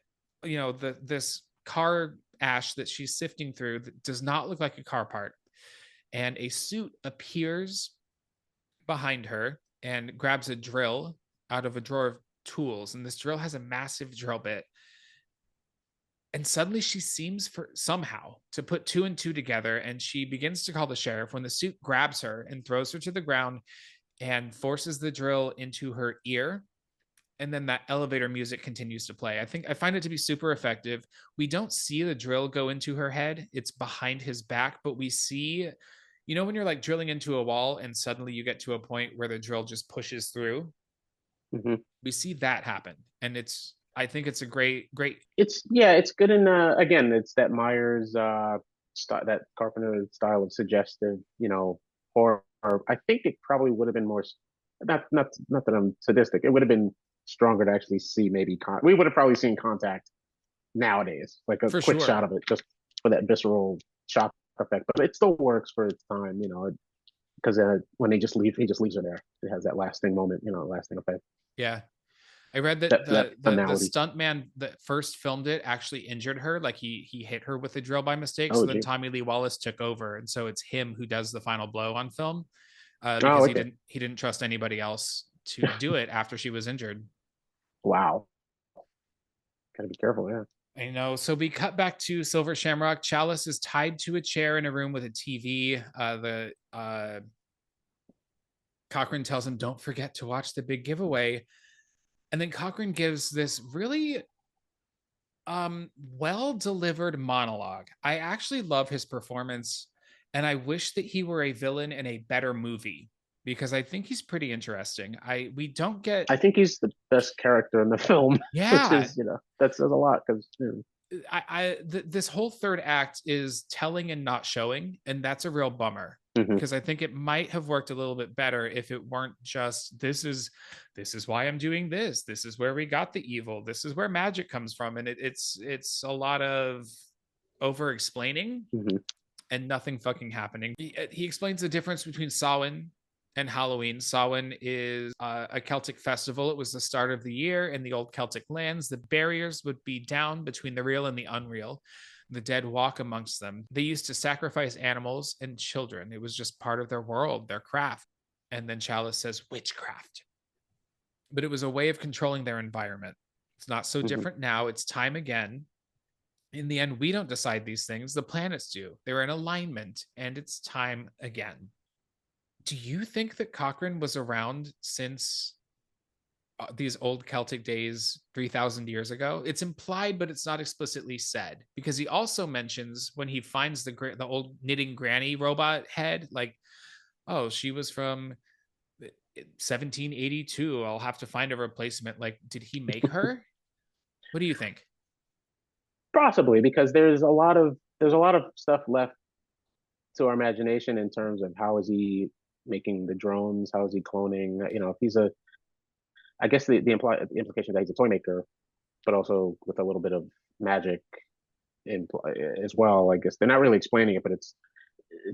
this car ash that she's sifting through that does not look like a car part, and a suit appears behind her and grabs a drill out of a drawer of tools, and this drill has a massive drill bit, and suddenly she seems somehow to put two and two together, and she begins to call the sheriff when the suit grabs her and throws her to the ground and forces the drill into her ear. And then that elevator music continues to play. I find it to be super effective. We don't see the drill go into her head. It's behind his back, but we see, when you're drilling into a wall and suddenly you get to a point where the drill just pushes through. We see that happen. And I think it's a great. It's good. And again, it's that Myers, that Carpenter style of suggestive, horror. I think it probably would have been more, not that I'm sadistic. It would have been stronger to actually see we would have probably seen Contact nowadays, like a quick shot of it just for that visceral shock effect, but it still works for its time, because when he just leaves her there. It has that lasting moment, lasting effect. Yeah, I read that the stuntman that first filmed it actually injured her. He hit her with a drill by mistake. So then Tommy Lee Wallace took over, and so it's him who does the final blow on film, because he didn't trust anybody else to do it after she was injured. Wow. Gotta be careful, yeah. I know. So we cut back to Silver Shamrock. Chalice is tied to a chair in a room with a TV. Cochran tells him, "Don't forget to watch the big giveaway." And then Cochran gives this really Well delivered monologue. I actually love his performance, and I wish that he were a villain in a better movie because I think he's pretty interesting. We don't get I think he's the best character in the film, which yeah. is, that says a lot because This whole third act is telling and not showing, and that's a real bummer Mhm. because I think it might have worked a little bit better if it weren't just this is why I'm doing this. This is where we got the evil. This is where magic comes from, and it's a lot of over explaining Mhm. and nothing fucking happening. He explains the difference between Samhain and Halloween. Samhain is a Celtic festival. It was the start of the year in the old Celtic lands. The barriers would be down between the real and the unreal. The dead walk amongst them. They used to sacrifice animals and children. It was just part of their world, their craft. And then Chalice says witchcraft. But it was a way of controlling their environment. It's not so Mhm. different now. It's time again. In the end, we don't decide these things. The planets do. They're in alignment, and it's time again. Do you think that Cochrane was around since these old Celtic days 3,000 years ago? It's implied, but it's not explicitly said because he also mentions when he finds the old knitting granny robot head, like, oh, she was from 1782. I'll have to find a replacement. Like, did he make her? What do you think? Possibly because there's a lot of stuff left to our imagination in terms of how is he making the drones, how is he cloning, if he's a I guess the implication that he's a toy maker, but also with a little bit of magic in as well. I guess they're not really explaining it, but it's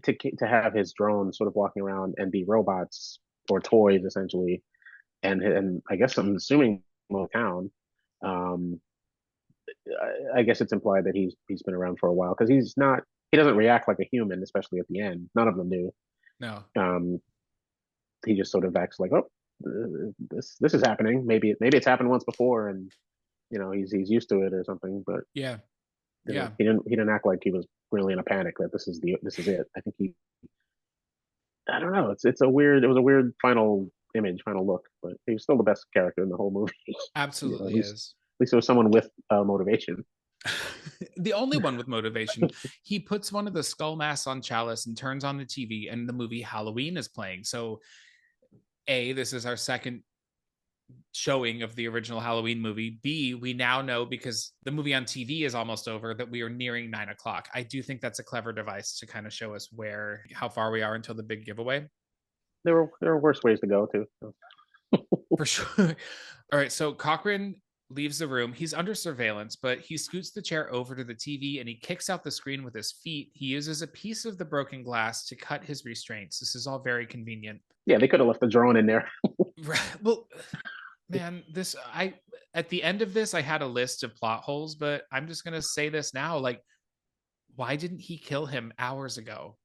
to have his drones sort of walking around and be robots or toys essentially, and I guess I'm assuming town. Um, I guess it's implied that he's been around for a while because he doesn't react like a human, especially at the end. None of them do. No. Um, he just sort of acts like, oh, this is happening. Maybe it's happened once before, and he's used to it or something. But Yeah. Yeah. he didn't act like he was really in a panic that this is it. I think I don't know. It was a weird final look, but he was still the best character in the whole movie. Absolutely is. At least there was someone with motivation. The only one with motivation. He puts one of the skull masks on Chalice and turns on the TV, and the movie Halloween is playing. So, this is our second showing of the original Halloween movie. B, we now know because the movie on TV is almost over that we are nearing 9 o'clock. I do think that's a clever device to kind of show us how far we are until the big giveaway. There were worse ways to go too. So. For sure. All right. So Cochrane leaves the room. He's under surveillance, but he scoots the chair over to the TV and he kicks out the screen with his feet. He uses a piece of the broken glass to cut his restraints. This is all very convenient. Yeah, they could have left the drone in there. Well, man, at the end of this, I had a list of plot holes, but I'm just gonna say this now. Like, why didn't he kill him hours ago?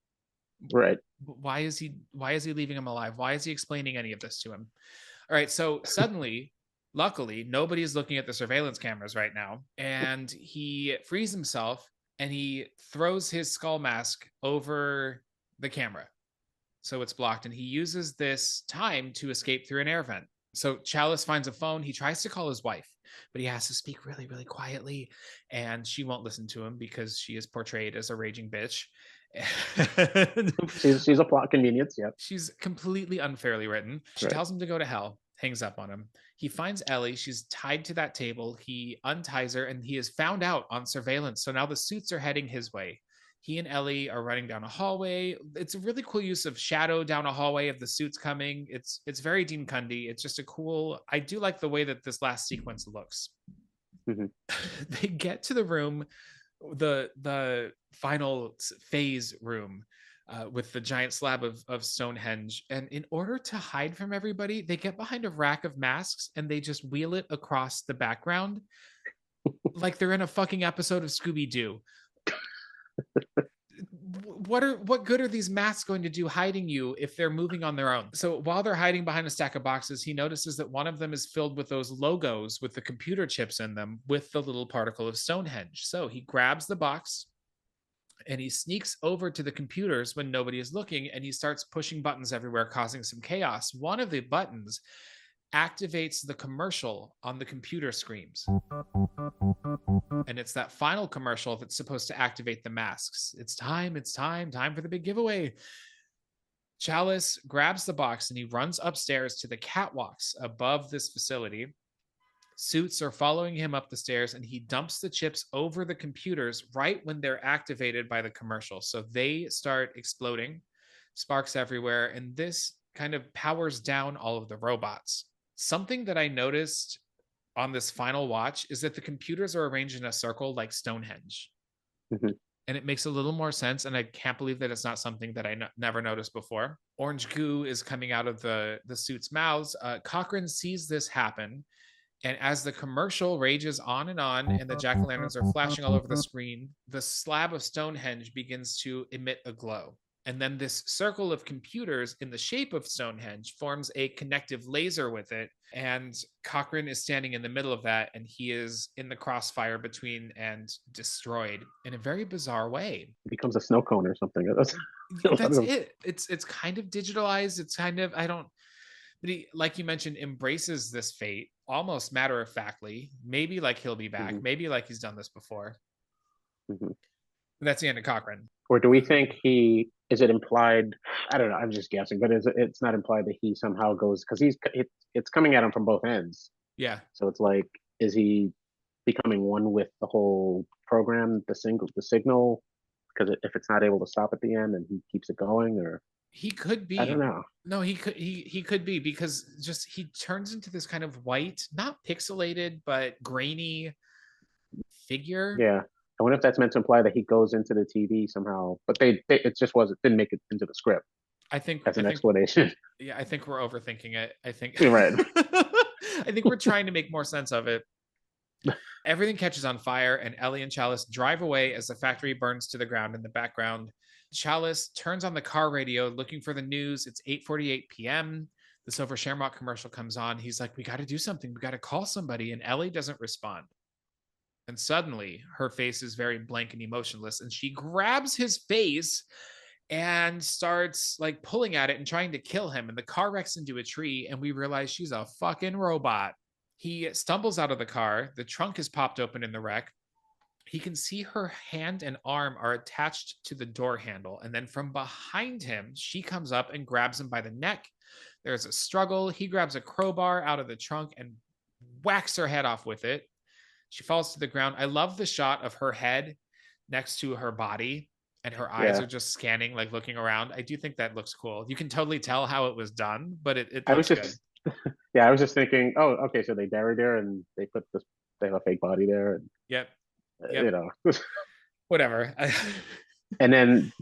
Right. Why is he leaving him alive? Why is he explaining any of this to him? All right, so suddenly, luckily, nobody is looking at the surveillance cameras right now, and he frees himself and he throws his skull mask over the camera. So it's blocked, and he uses this time to escape through an air vent. So Chalice finds a phone. He tries to call his wife, but he has to speak really, really quietly, and she won't listen to him because she is portrayed as a raging bitch. she's a plot convenience. Yep. She's completely unfairly written. She tells him to go to hell, hangs up on him. He finds Ellie. She's tied to that table. He unties her, and he is found out on surveillance. So now the suits are heading his way. He and Ellie are running down a hallway. It's a really cool use of shadow down a hallway of the suits coming. It's very Dean Cundy. It's just I do like the way that this last sequence looks. Mm-hmm. They get to the room, the final phase room, with the giant slab of Stonehenge. And in order to hide from everybody, they get behind a rack of masks and they just wheel it across the background like they're in a fucking episode of Scooby-Doo. What good are these masks going to do hiding you if they're moving on their own? So while they're hiding behind a stack of boxes, he notices that one of them is filled with those logos with the computer chips in them with the little particle of Stonehenge. So he grabs the box and he sneaks over to the computers when nobody is looking, and he starts pushing buttons everywhere, causing some chaos. One of the buttons activates the commercial on the computer screens. And it's that final commercial that's supposed to activate the masks. It's time for the big giveaway. Chalice grabs the box and he runs upstairs to the catwalks above this facility. Suits are following him up the stairs, and he dumps the chips over the computers right when they're activated by the commercial. So they start exploding, sparks everywhere, and this kind of powers down all of the robots. Something that I noticed on this final watch is that the computers are arranged in a circle like Stonehenge. Mm-hmm. And it makes a little more sense. And I can't believe that it's not something that I never noticed before. Orange goo is coming out of the suits' mouths. Cochran sees this happen. And as the commercial rages on and the jack-o'-lanterns are flashing all over the screen, the slab of Stonehenge begins to emit a glow. And then this circle of computers in the shape of Stonehenge forms a connective laser with it. And Cochran is standing in the middle of that, and he is in the crossfire between and destroyed in a very bizarre way. It becomes a snow cone or something. That's it. It's kind of digitalized. It's kind of, but he, like you mentioned, embraces this fate almost matter-of-factly. Maybe like he'll be back. Mm-hmm. Maybe like he's done this before. Mm-hmm. That's the end of Cochran. Or do we think is it implied? I don't know. I'm just guessing, but it's not implied that he somehow goes, because it's coming at him from both ends. Yeah. So it's like, is he becoming one with the whole program, the signal? Because if it's not able to stop at the end, and he keeps it going, or he could be. I don't know. No, he could be, because just he turns into this kind of white, not pixelated, but grainy figure. Yeah. I wonder if that's meant to imply that he goes into the TV somehow, but it just didn't make it into the script. I think that's an explanation. Yeah, I think we're overthinking it. I think you're right. I think we're trying to make more sense of it. Everything catches on fire, and Ellie and Chalice drive away as the factory burns to the ground in the background. Chalice turns on the car radio looking for the news. It's 8:48 p.m. The Silver Shamrock commercial comes on. He's like, we got to do something. We got to call somebody. And Ellie doesn't respond. And suddenly her face is very blank and emotionless. And she grabs his face and starts like pulling at it and trying to kill him. And the car wrecks into a tree. And we realize she's a fucking robot. He stumbles out of the car. The trunk is popped open in the wreck. He can see her hand and arm are attached to the door handle. And then from behind him, she comes up and grabs him by the neck. There's a struggle. He grabs a crowbar out of the trunk and whacks her head off with it. She falls to the ground. I love the shot of her head next to her body, and her eyes are just scanning, like looking around. I do think that looks cool. You can totally tell how it was done, but it looks good. Yeah, I was just thinking, oh, okay, so they buried her and they have a fake body there. And, yep. You know. Whatever. And then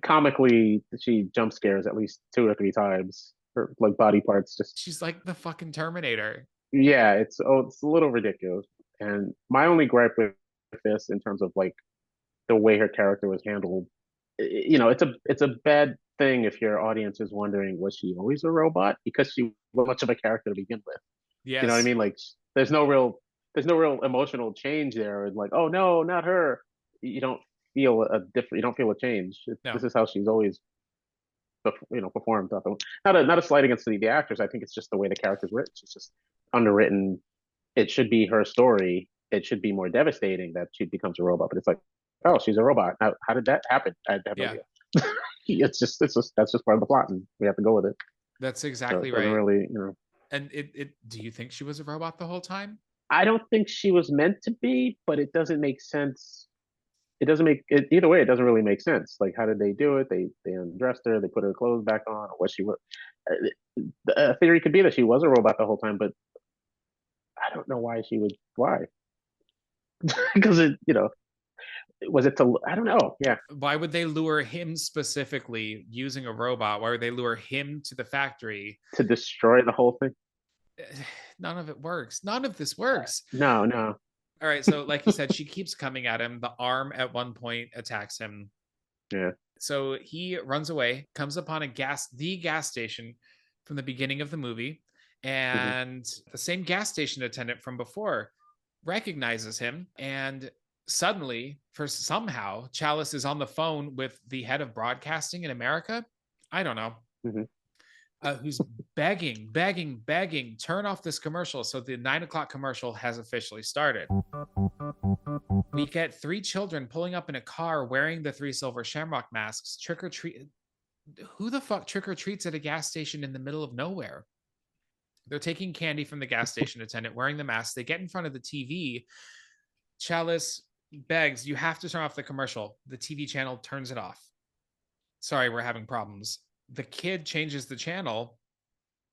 comically, she jump scares at least 2 or 3 times. Her like body parts just. She's like the fucking Terminator. Yeah, it's a little ridiculous. And my only gripe with this, in terms of like the way her character was handled, you know, it's a bad thing if your audience is wondering, was she always a robot? Because she was much of a character to begin with. Yes. You know what I mean? Like, there's no real emotional change there. And like, oh no, not her. You don't feel you don't feel a change. No. This is how she's always, performed. Not a slight against the actors. I think it's just the way the character's written. It's just underwritten. It should be her story. It should be more devastating that she becomes a robot. But it's like, oh, she's a robot. How did that happen? I have no idea. That's just part of the plot, and we have to go with it. That's exactly right. Really, And do you think she was a robot the whole time? I don't think she was meant to be, but it doesn't make sense. It doesn't make it either way. It doesn't really make sense. Like, how did they do it? They undressed her. They put her clothes back on. Or was she? A theory could be that she was a robot the whole time, but I don't know why she would. Why? Because was it to? I don't know. Yeah. Why would they lure him specifically using a robot? Why would they lure him to the factory to destroy the whole thing? None of it works. None of this works. No. All right. So like you said, she keeps coming at him. The arm at one point attacks him. Yeah. So he runs away, comes upon the gas station from the beginning of the movie. And the same gas station attendant from before recognizes him. And suddenly, somehow, Chalice is on the phone with the head of broadcasting in America. I don't know. who's begging, turn off this commercial. So the 9 o'clock commercial has officially started. We get 3 children pulling up in a car wearing the 3 silver shamrock masks, trick or treat. Who the fuck trick or treats at a gas station in the middle of nowhere? They're taking candy from the gas station attendant, wearing the mask. They get in front of the TV. Chalice begs, you have to turn off the commercial. The TV channel turns it off. Sorry, we're having problems. The kid changes the channel.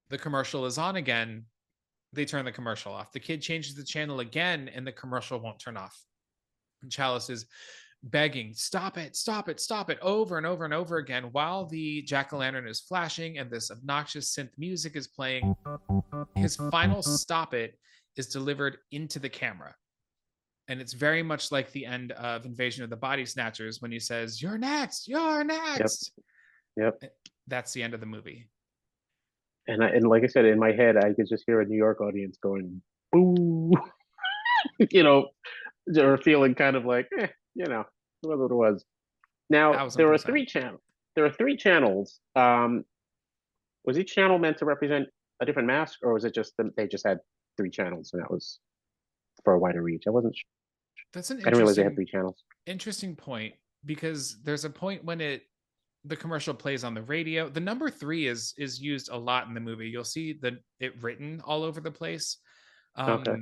The commercial is on again. They turn the commercial off. The kid changes the channel again, and the commercial won't turn off. And Chalice is begging, stop it, stop it, stop it, over and over and over again, while the jack-o'-lantern is flashing and this obnoxious synth music is playing. His final stop it is delivered into the camera. And it's very much like the end of Invasion of the Body Snatchers when he says, "You're next, you're next." Yep. That's the end of the movie. And like I said, in my head, I could just hear a New York audience going, "Boo," you know, or feeling kind of like, what it was. Now there are 3 channels. There are 3 channels. Was each channel meant to represent a different mask, or was it just they just had 3 channels and that was for a wider reach? I wasn't sure. That's an I didn't realize they had 3 channels. Interesting point, because there's a point when the commercial plays on the radio. The number 3 is used a lot in the movie. You'll see it written all over the place. Okay.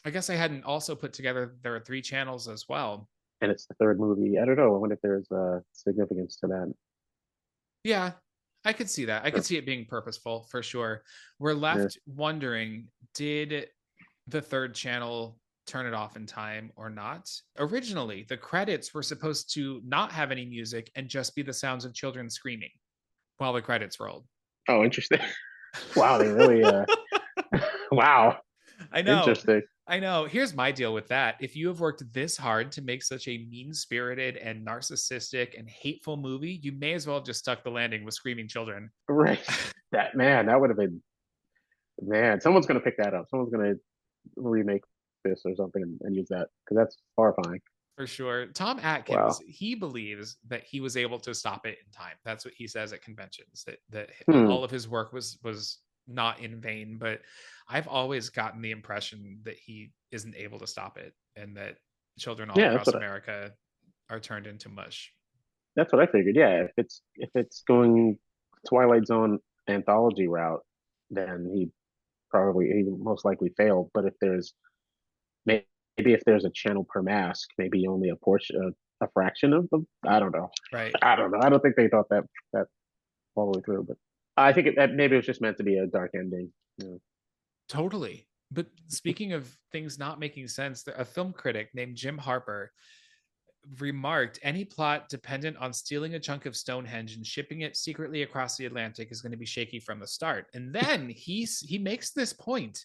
I guess I hadn't also put together there are 3 channels as well. And it's the 3rd movie. I don't know. I wonder if there's a significance to that. Yeah, I could see that. I could see it being purposeful for sure. We're left wondering, did the 3rd channel turn it off in time or not? Originally, the credits were supposed to not have any music and just be the sounds of children screaming while the credits rolled. Oh, interesting. Wow, they really wow. I know. Interesting. I know. Here's my deal with that. If you have worked this hard to make such a mean-spirited and narcissistic and hateful movie, you may as well have just stuck the landing with screaming children. Right. That would have been, someone's going to pick that up. Someone's going to remake this or something and use that, because that's horrifying. For sure. Tom Atkins, he believes that he was able to stop it in time. That's what he says at conventions, that all of his work was not in vain. But I've always gotten the impression that he isn't able to stop it, and that children all across America are turned into mush. That's what I figured. Yeah, if it's going Twilight Zone anthology route, then he most likely failed. But if there's maybe if there's a channel per mask, maybe only a portion, a fraction of them. I don't know. Right. I don't know. I don't think they thought that all the way through. But I think maybe it was just meant to be a dark ending. Totally. But speaking of things not making sense, a film critic named Jim Harper remarked, any plot dependent on stealing a chunk of Stonehenge and shipping it secretly across the Atlantic is going to be shaky from the start. And then he makes this point.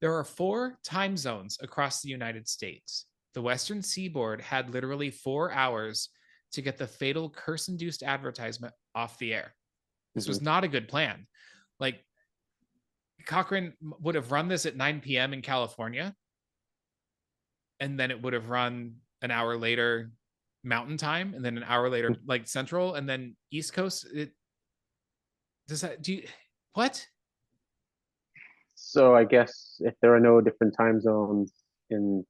There are 4 time zones across the United States. The Western Seaboard had literally 4 hours to get the fatal curse-induced advertisement off the air. This was not a good plan. Like, Cochran would have run this at 9 p.m. in California, and then it would have run an hour later Mountain Time, and then an hour later like Central, and then East Coast. What? So I guess if there are no different time zones in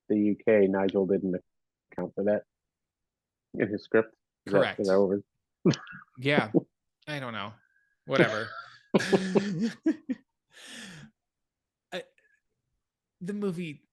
the UK, Nigel didn't account for that in his script. Correct. Is that over? Yeah. I don't know. Whatever. The movie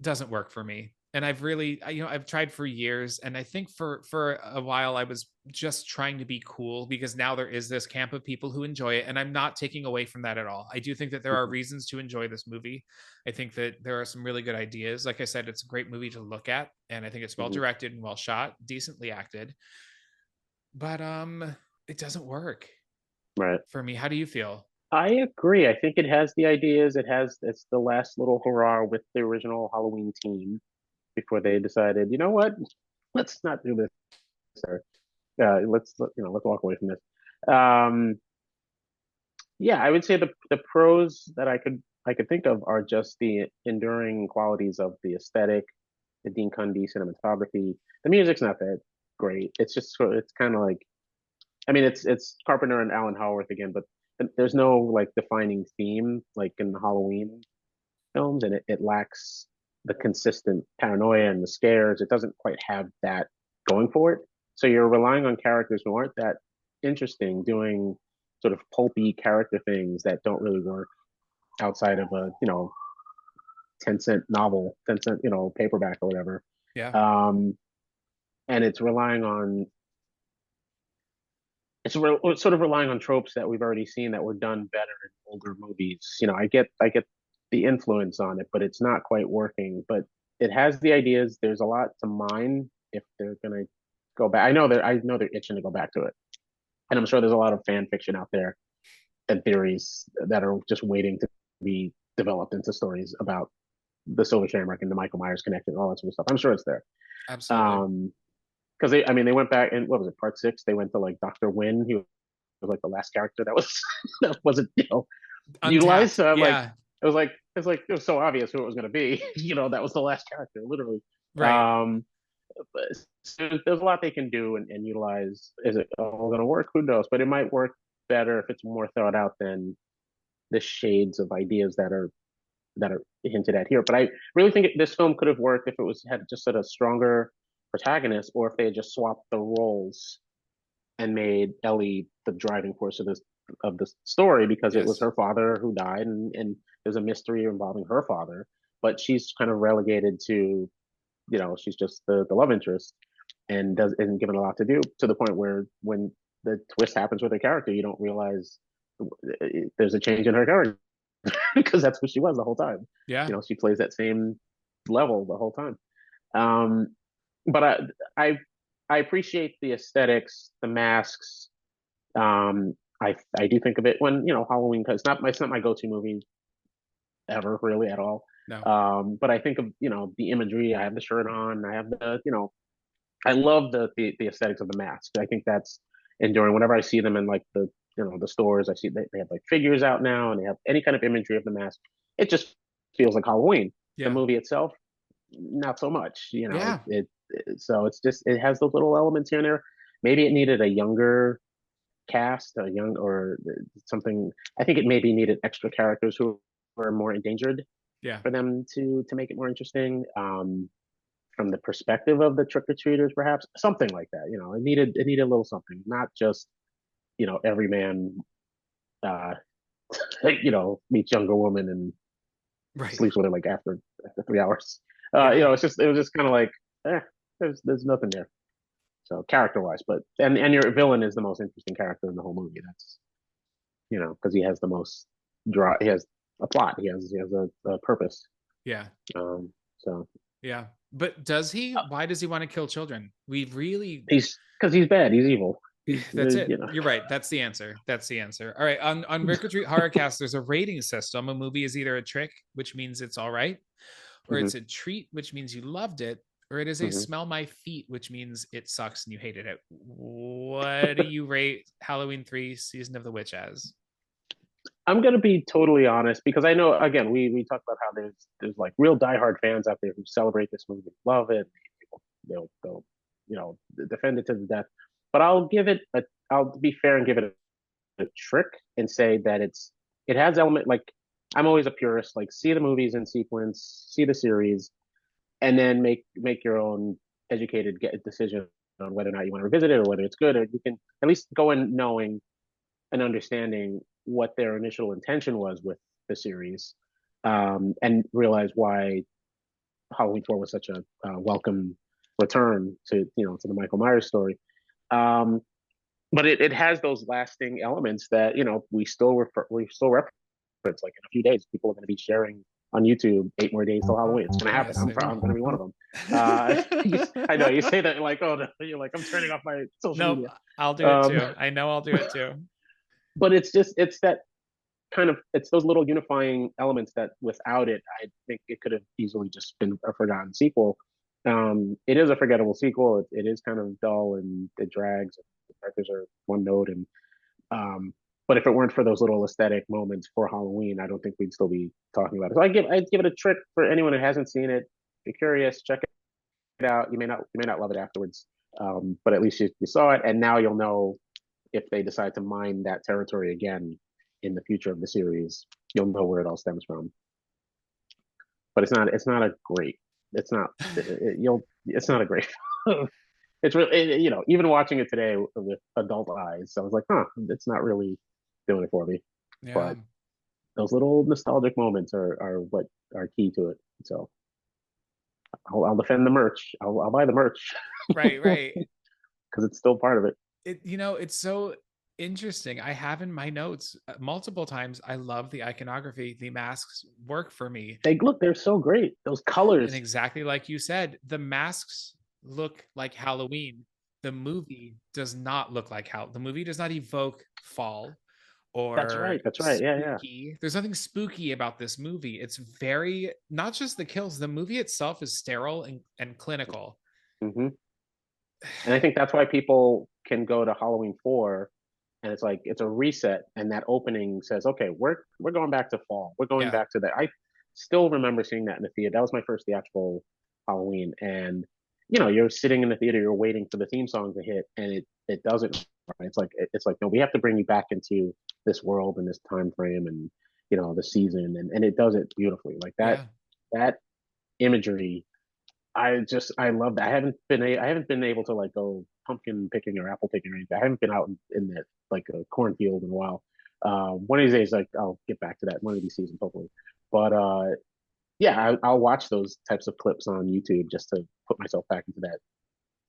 doesn't work for me. And I've tried for years. And I think for a while I was just trying to be cool, because now there is this camp of people who enjoy it. And I'm not taking away from that at all. I do think that there are reasons to enjoy this movie. I think that there are some really good ideas. Like I said, it's a great movie to look at. And I think it's well directed and well shot, decently acted. But it doesn't work. Right. For me. How do you feel? I agree. I think it has the ideas. It's the last little hurrah with the original Halloween team before they decided, you know what, let's not do this. Or, let's walk away from this. Yeah, I would say the pros that I could think of are just the enduring qualities of the aesthetic, the Dean Cundey cinematography. The music's not that great. It's kind of like I mean, it's Carpenter and Alan Howarth again, but there's no like defining theme like in the Halloween films, and it lacks the consistent paranoia and the scares. It doesn't quite have that going for it. So you're relying on characters who aren't that interesting, doing sort of pulpy character things that don't really work outside of a 10-cent novel, 10-cent paperback or whatever. Yeah. And it's sort of relying on tropes that we've already seen that were done better in older movies. I get the influence on it, but it's not quite working. But it has the ideas. There's a lot to mine if they're gonna go back. I know they're itching to go back to it, and I'm sure there's a lot of fan fiction out there and theories that are just waiting to be developed into stories about the Silver Shamrock and the Michael Myers connection, all that sort of stuff. I'm sure it's there. Absolutely. Because they went back in, what was it, part 6? They went to like Dr. Wynn. He was like the last character that was that wasn't utilized. So I'm like, it was so obvious who it was going to be. That was the last character, literally. Right. But there's a lot they can do and utilize. Is it all going to work? Who knows? But it might work better if it's more thought out than the shades of ideas that are hinted at here. But I really think this film could have worked if it had just a stronger protagonist, or if they had just swapped the roles and made Ellie the driving force of the story, because it was her father who died, and there's a mystery involving her father, but she's kind of relegated to, she's just the love interest and isn't given a lot to do, to the point where when the twist happens with her character, you don't realize there's a change in her character because that's who she was the whole time. Yeah. She plays that same level the whole time. But I appreciate the aesthetics, the masks. I do think of it when Halloween, because it's not my go-to movie ever, really, at all. No. But I think of the imagery. I have the shirt on. I have I love the aesthetics of the mask. I think that's enduring. Whenever I see them in like the stores, I see they have like figures out now, and they have any kind of imagery of the mask. It just feels like Halloween. Yeah. The movie itself, not so much. Yeah. So it's just, it has those little elements here and there. Maybe it needed a younger cast, or something. I think it maybe needed extra characters who were more endangered. Yeah. For them to make it more interesting. From the perspective of the trick-or-treaters, perhaps something like that. It needed a little something, not just every man meets younger woman and sleeps with her like after 3 hours. It was just kind of like, there's nothing there. So character-wise, but and your villain is the most interesting character in the whole movie. That's because he has the most draw. He has a plot. He has a purpose. Yeah. So. Yeah. But does he? Why does he want to kill children? He's because he's bad. He's evil. That's it. You're right. That's the answer. All right. On RickOrTreat Horrorcast, there's a rating system. A movie is either a trick, which means it's all right, or it's a treat, which means you loved it, or it is a smell my feet, which means it sucks and you hated it. What do you rate Halloween 3 Season of the Witch as? I'm gonna be totally honest, because I know, again, we talked about how there's like real diehard fans out there who celebrate this movie, love it. They'll defend it to the death. But I'll be fair and give it a trick and say that it has element, like, I'm always a purist, like, see the movies in sequence, see the series, and then make your own educated decision on whether or not you want to revisit it, or whether it's good, or you can at least go in knowing and understanding what their initial intention was with the series, and realize why Halloween 4 was such a welcome return to the Michael Myers story. But it has those lasting elements that we still reference. Like, in a few days, people are going to be sharing on YouTube 8 more days till Halloween. It's going to happen. Yes, I'm going to be one of them. I know you say that, like, oh no, you're like, I'm turning off my social media. I'll do it too. I know I'll do it too. But it's that kind of, it's those little unifying elements that without it, I think it could have easily just been a forgotten sequel. It is a forgettable sequel. It is kind of dull, and it drags. The characters are one note, and but if it weren't for those little aesthetic moments for Halloween, I don't think we'd still be talking about it. So I'd give it a trick for anyone who hasn't seen it. If you're curious, check it out. You may not love it afterwards, but at least you saw it, and now you'll know if they decide to mine that territory again in the future of the series, you'll know where it all stems from. But it's not a great. It's not you'll it's not a great. It's really even watching it today with adult eyes, I was like, huh, it's not really doing it for me. Yeah. But those little nostalgic moments are what are key to it. So I'll defend the merch. I'll buy the merch Right, right. because it's still part of it. It's so interesting. I have in my notes multiple times. I love the iconography. The masks work for me. They're so great. Those And colors. exactly like you said, the masks look like Halloween. The movie does not look like the movie does not evoke fall That's or right. That's right. Yeah, yeah. spooky. There's nothing spooky about this movie. It's very not just the kills, the movie itself is sterile and clinical. Hmm. And I think that's why people can go to Halloween 4 and it's like it's a reset, and that opening says, okay, we're going back to fall. We're going Yeah. back to that. I still remember seeing that in the theater. That was my first theatrical Halloween, and you're sitting in the theater, you're waiting for the theme song to hit, and it doesn't. It's like no, we have to bring you back into this world and this time frame, and the season, and it does it beautifully. Like Yeah. that imagery, I love that. I haven't been able to like go pumpkin picking or apple picking or anything. I haven't been out in that like a cornfield in a while. One of these days, like I'll get back to that one of these seasons hopefully. But yeah, I'll watch those types of clips on YouTube just to put myself back into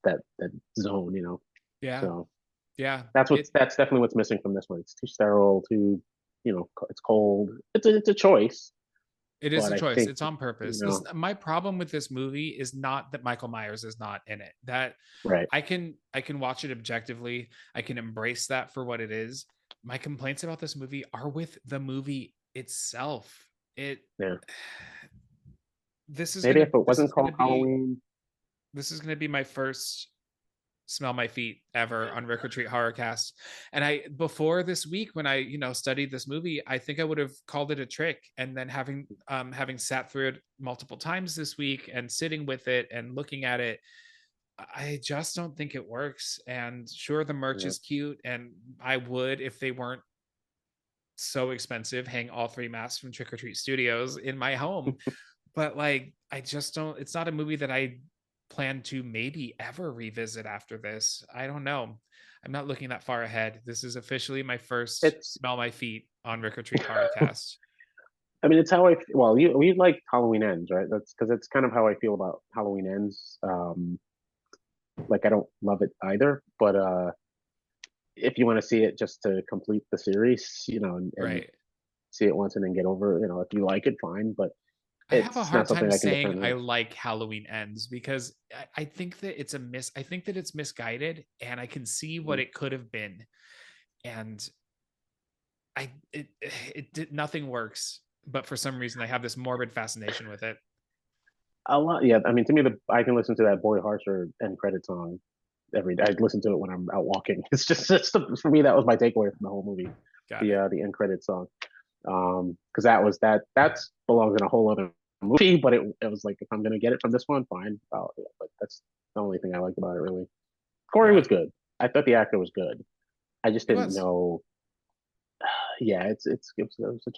that zone. Yeah. So Yeah. that's definitely what's missing from this one. It's too sterile, too it's cold. It's a choice, It is but a I choice. think It's on you purpose. know My problem with this movie is not that Michael Myers is not in it. That right. I can watch it objectively. I can embrace that for what it is. My complaints about this movie are with the movie itself. It Yeah. this is Maybe gonna if it this wasn't is gonna called be Halloween. this is gonna be my first smell my feet ever on RickOrTreat Horrorcast. And I before this week when I studied this movie, I think I would have called it a trick. And then having sat through it multiple times this week and sitting with it and looking at it, I just don't think it works. And sure, the merch Yeah. is cute, and I would, if they weren't so expensive, hang all three masks from Trick or Treat Studios in my home. But like, I just don't. It's not a movie that I plan to maybe ever revisit after this. I don't know. I'm not looking that far ahead. This is officially my first It's smell my feet on Rick or Treat Horrorcast. I mean, it's how well, you like Halloween Ends, right? That's because it's kind of how I feel about Halloween Ends. Like I don't love it either, but if you want to see it just to complete the series, and Right. see it once and then get over, if you like it, fine. But I have a it's not hard something time I can saying defend. I Really. like Halloween Ends because I think that I think that it's misguided, and I can see what Mhm. it could have been. And it did nothing works, but for some reason I have this morbid fascination with it. A lot, yeah. I mean, to me, I can listen to that Boy Harsher end credit song every day. I listen to it when I'm out walking. For me, that was my takeaway from the whole movie. Got The it. the end credit song. Because that's belongs in a whole other movie, but it was like if I'm gonna get it from this one, fine. Yeah, but that's the only thing I liked about it really. Corey Yeah, was good. I thought the actor was good. I just he didn't was. know. Yeah, it's such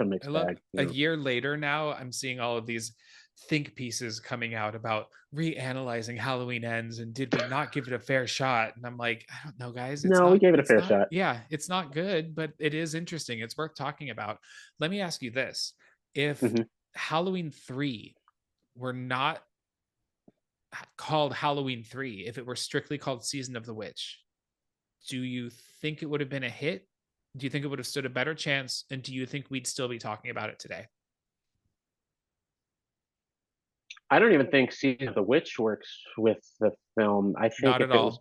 a I mixed love bag. a year later now, I'm seeing all of these think pieces coming out about reanalyzing Halloween Ends and did we not give it a fair shot? And I'm like, I don't know, guys. No, we gave it a It's fair not, shot. yeah, it's not good, but it is interesting. It's worth talking about. Let me ask you this. If Hmm. Halloween 3 were not called Halloween 3, if it were strictly called Season of the Witch, do you think it would have been a hit? Do you think it would have stood a better chance? And do you think we'd still be talking about it today? I don't even think Season of the Witch works with the film. Not at all.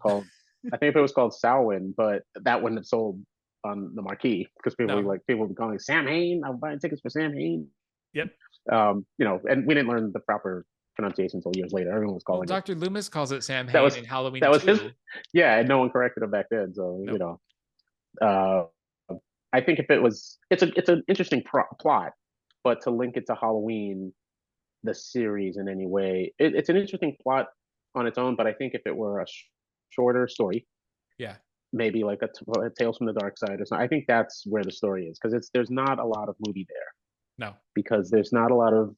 I think if it was called Samhain, but that wouldn't have sold on the marquee because No. people would be calling Sam Hain. I'm buying tickets for Sam Hain. Yep. And we didn't learn the proper pronunciation until years later. Everyone was Well, calling it. Dr. Loomis calls it Sam That Hain was in Halloween that was his. 2. Yeah, and no one corrected him back then. So Nope. uh, I think if it was, it's an interesting plot, but to link it to Halloween, the series in any way, it's an interesting plot on its own. But I think if it were a shorter story, Yeah. maybe like a Tales from the Dark Side or something. I think that's where the story is, because there's not a lot of movie there No. because there's not a lot of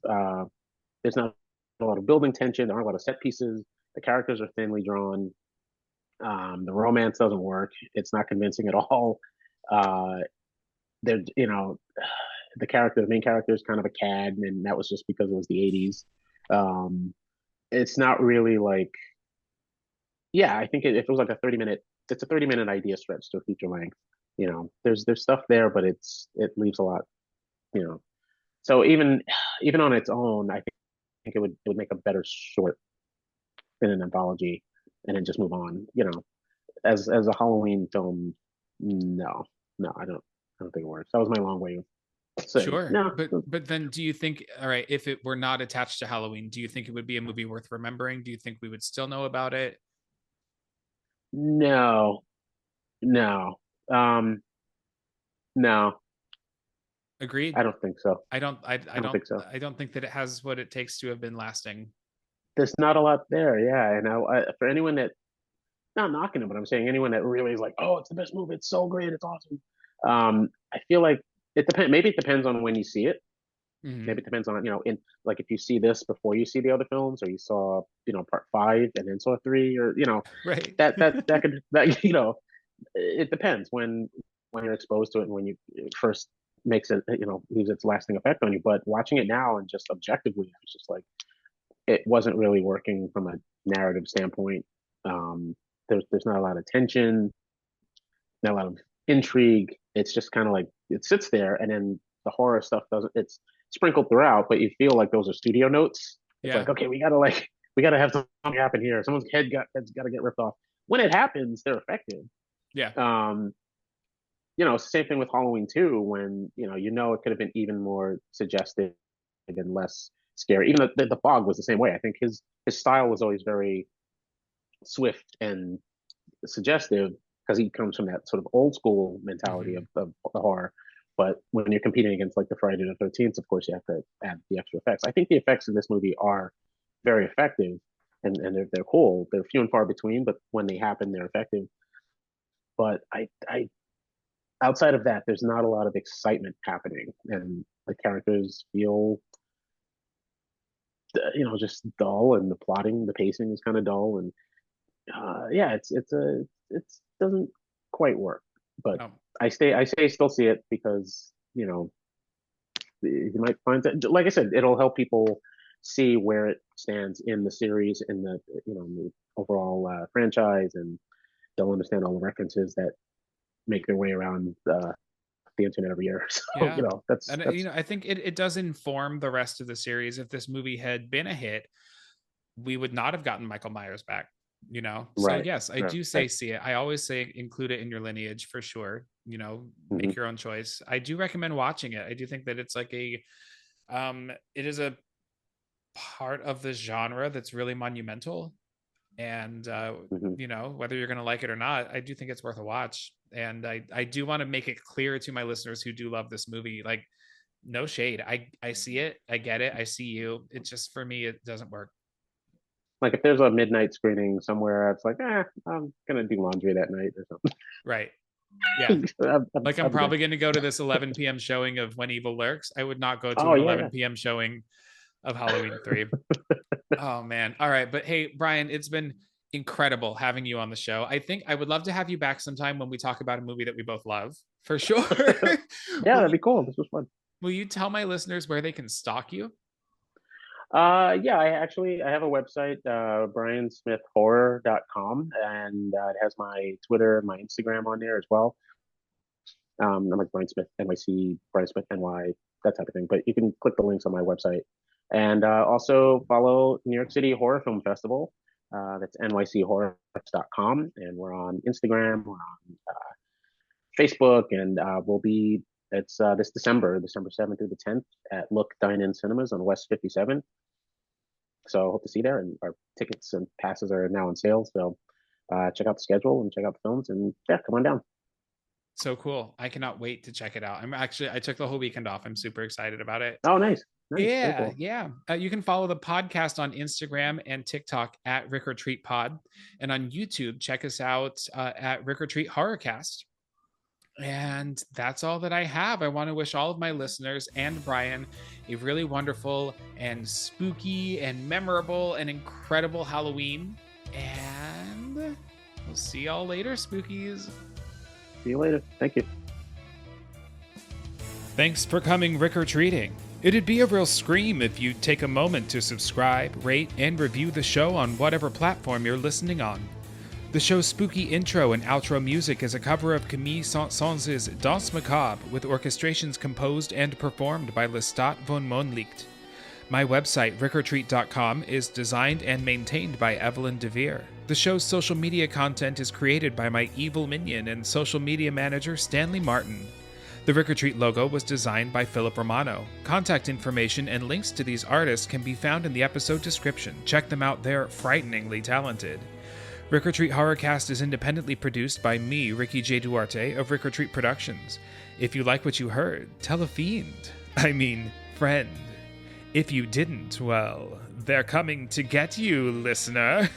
building tension. There aren't a lot of set pieces. The characters are thinly drawn. The romance doesn't work. It's not convincing at all. Uh, they're the main character is kind of a cad, and that was just because it was the '80s. It's not really like, yeah, I think if it was like it's a 30-minute idea stretch to a feature length. There's stuff there, but it leaves a lot. You know, so even on its own, I think it would make a better short than an anthology, and then just move on. As a Halloween film, no, no, I don't think it works. That was my long way of saying Sure. no. But then do you think, all right, if it were not attached to Halloween, do you think it would be a movie worth remembering? Do you think we would still know about it? No, no, um, no, Agreed. I don't think so. I I don't don't think so. I don't think that it has what it takes to have been lasting. There's not a lot there, yeah. And for anyone that, not knocking it, but I'm saying anyone that really is like, oh, it's the best movie, it's so great, it's awesome. I feel like it depends. Maybe it depends on when you see it. Hmm. Maybe it depends on, in like if you see this before you see the other films, or you saw, part five and then saw three, or Right. that could that it depends when you're exposed to it and when you it first makes it, leaves its lasting effect on you. But watching it now and just objectively, I was just like, it wasn't really working from a narrative standpoint. Um, there's not a lot of tension, not a lot of intrigue. It's just kind of like it sits there, and then the horror stuff doesn't. It's sprinkled throughout, but you feel like those are studio notes. It's Yeah. like, okay, we gotta have something happen here. Someone's head's got to get ripped off. When it happens, they're effective. Yeah. It's the same thing with Halloween 2, when it could have been even more suggestive and less scary. Even the fog was the same way. I think his style was always very swift and suggestive, because he comes from that sort of old school mentality Hmm. of the horror. But when you're competing against like the Friday the 13th, of course you have to add the extra effects. I think the effects in this movie are very effective, and they're cool. They're few and far between, but when they happen, they're effective. But I outside of that, there's not a lot of excitement happening, and the characters feel, just dull, and the pacing is kind of dull, and yeah, it doesn't quite work. But No. I say still see it, because you might find that, like I said, it'll help people see where it stands in the series, in the overall franchise, and they'll understand all the references that make their way around the internet every year. So Yeah. And that's I think it does inform the rest of the series. If this movie had been a hit, we would not have gotten Michael Myers back. So right, yes, I right, do say right. see it. I always say include it in your lineage for sure. Hmm. Make your own choice. I do recommend watching it. I do think that it's like it is a part of the genre that's really monumental. And Hmm. whether you're gonna like it or not, I do think it's worth a watch. And I do want to make it clear to my listeners who do love this movie, like, no shade. I see it, I get it, I see you. It just, for me, it doesn't work. Like if there's a midnight screening somewhere, it's like, I'm gonna do laundry that night or something. Right. Yeah. Like, I'm I'm good. probably going to go to this 11 p.m. showing of When Evil Lurks. I would not go to Oh an yeah, yeah. 11 p.m. showing of Halloween 3. Oh man. All right. But hey, Brian, it's been incredible having you on the show. I think I would love to have you back sometime when we talk about a movie that we both love, for sure. Yeah, will that'd you be cool. This was fun. will you tell my listeners where they can stalk you? Yeah, I have a website, briansmithhorror.com, and it has my Twitter, my Instagram on there as well. I'm like Brian Smith NYC, Brian Smith NY, that type of thing. But you can click the links on my website, and also follow New York City Horror Film Festival. That's nychorror.com, and we're on Instagram, we're on Facebook, and we'll be it's this December 7th through the 10th, at Look Dine-In Cinemas on West 57. So hope to see you there, and our tickets and passes are now on sale. So check out the schedule and check out the films, and yeah, come on down. So cool. I cannot wait to check it out. I took the whole weekend off. I'm super excited about it. Oh, nice. Nice. Very cool. Yeah. You can follow the podcast on Instagram and TikTok at RickOrTreat Pod, and on YouTube, check us out at RickOrTreat Horrorcast. And that's all that I have. I want to wish all of my listeners and Brian a really wonderful and spooky and memorable and incredible Halloween. And we'll see y'all later, spookies. See you later. Thank you. Thanks for coming Rick-or-treating. It'd be a real scream if you'd take a moment to subscribe, rate, and review the show on whatever platform you're listening on. The show's spooky intro and outro music is a cover of Camille Saint-Saëns's Danse Macabre, with orchestrations composed and performed by Lestat von Monlicht. My website, RickOrTreat.com, is designed and maintained by Evelyn DeVere. The show's social media content is created by my evil minion and social media manager, Stanley Martin. The RickOrTreat logo was designed by Philip Romano. Contact information and links to these artists can be found in the episode description. Check them out, they're frighteningly talented. RickOrTreat Horrorcast is independently produced by me, Ricky J. Duarte, of RickOrTreat Productions. If you like what you heard, tell a friend. If you didn't, well, they're coming to get you, listener.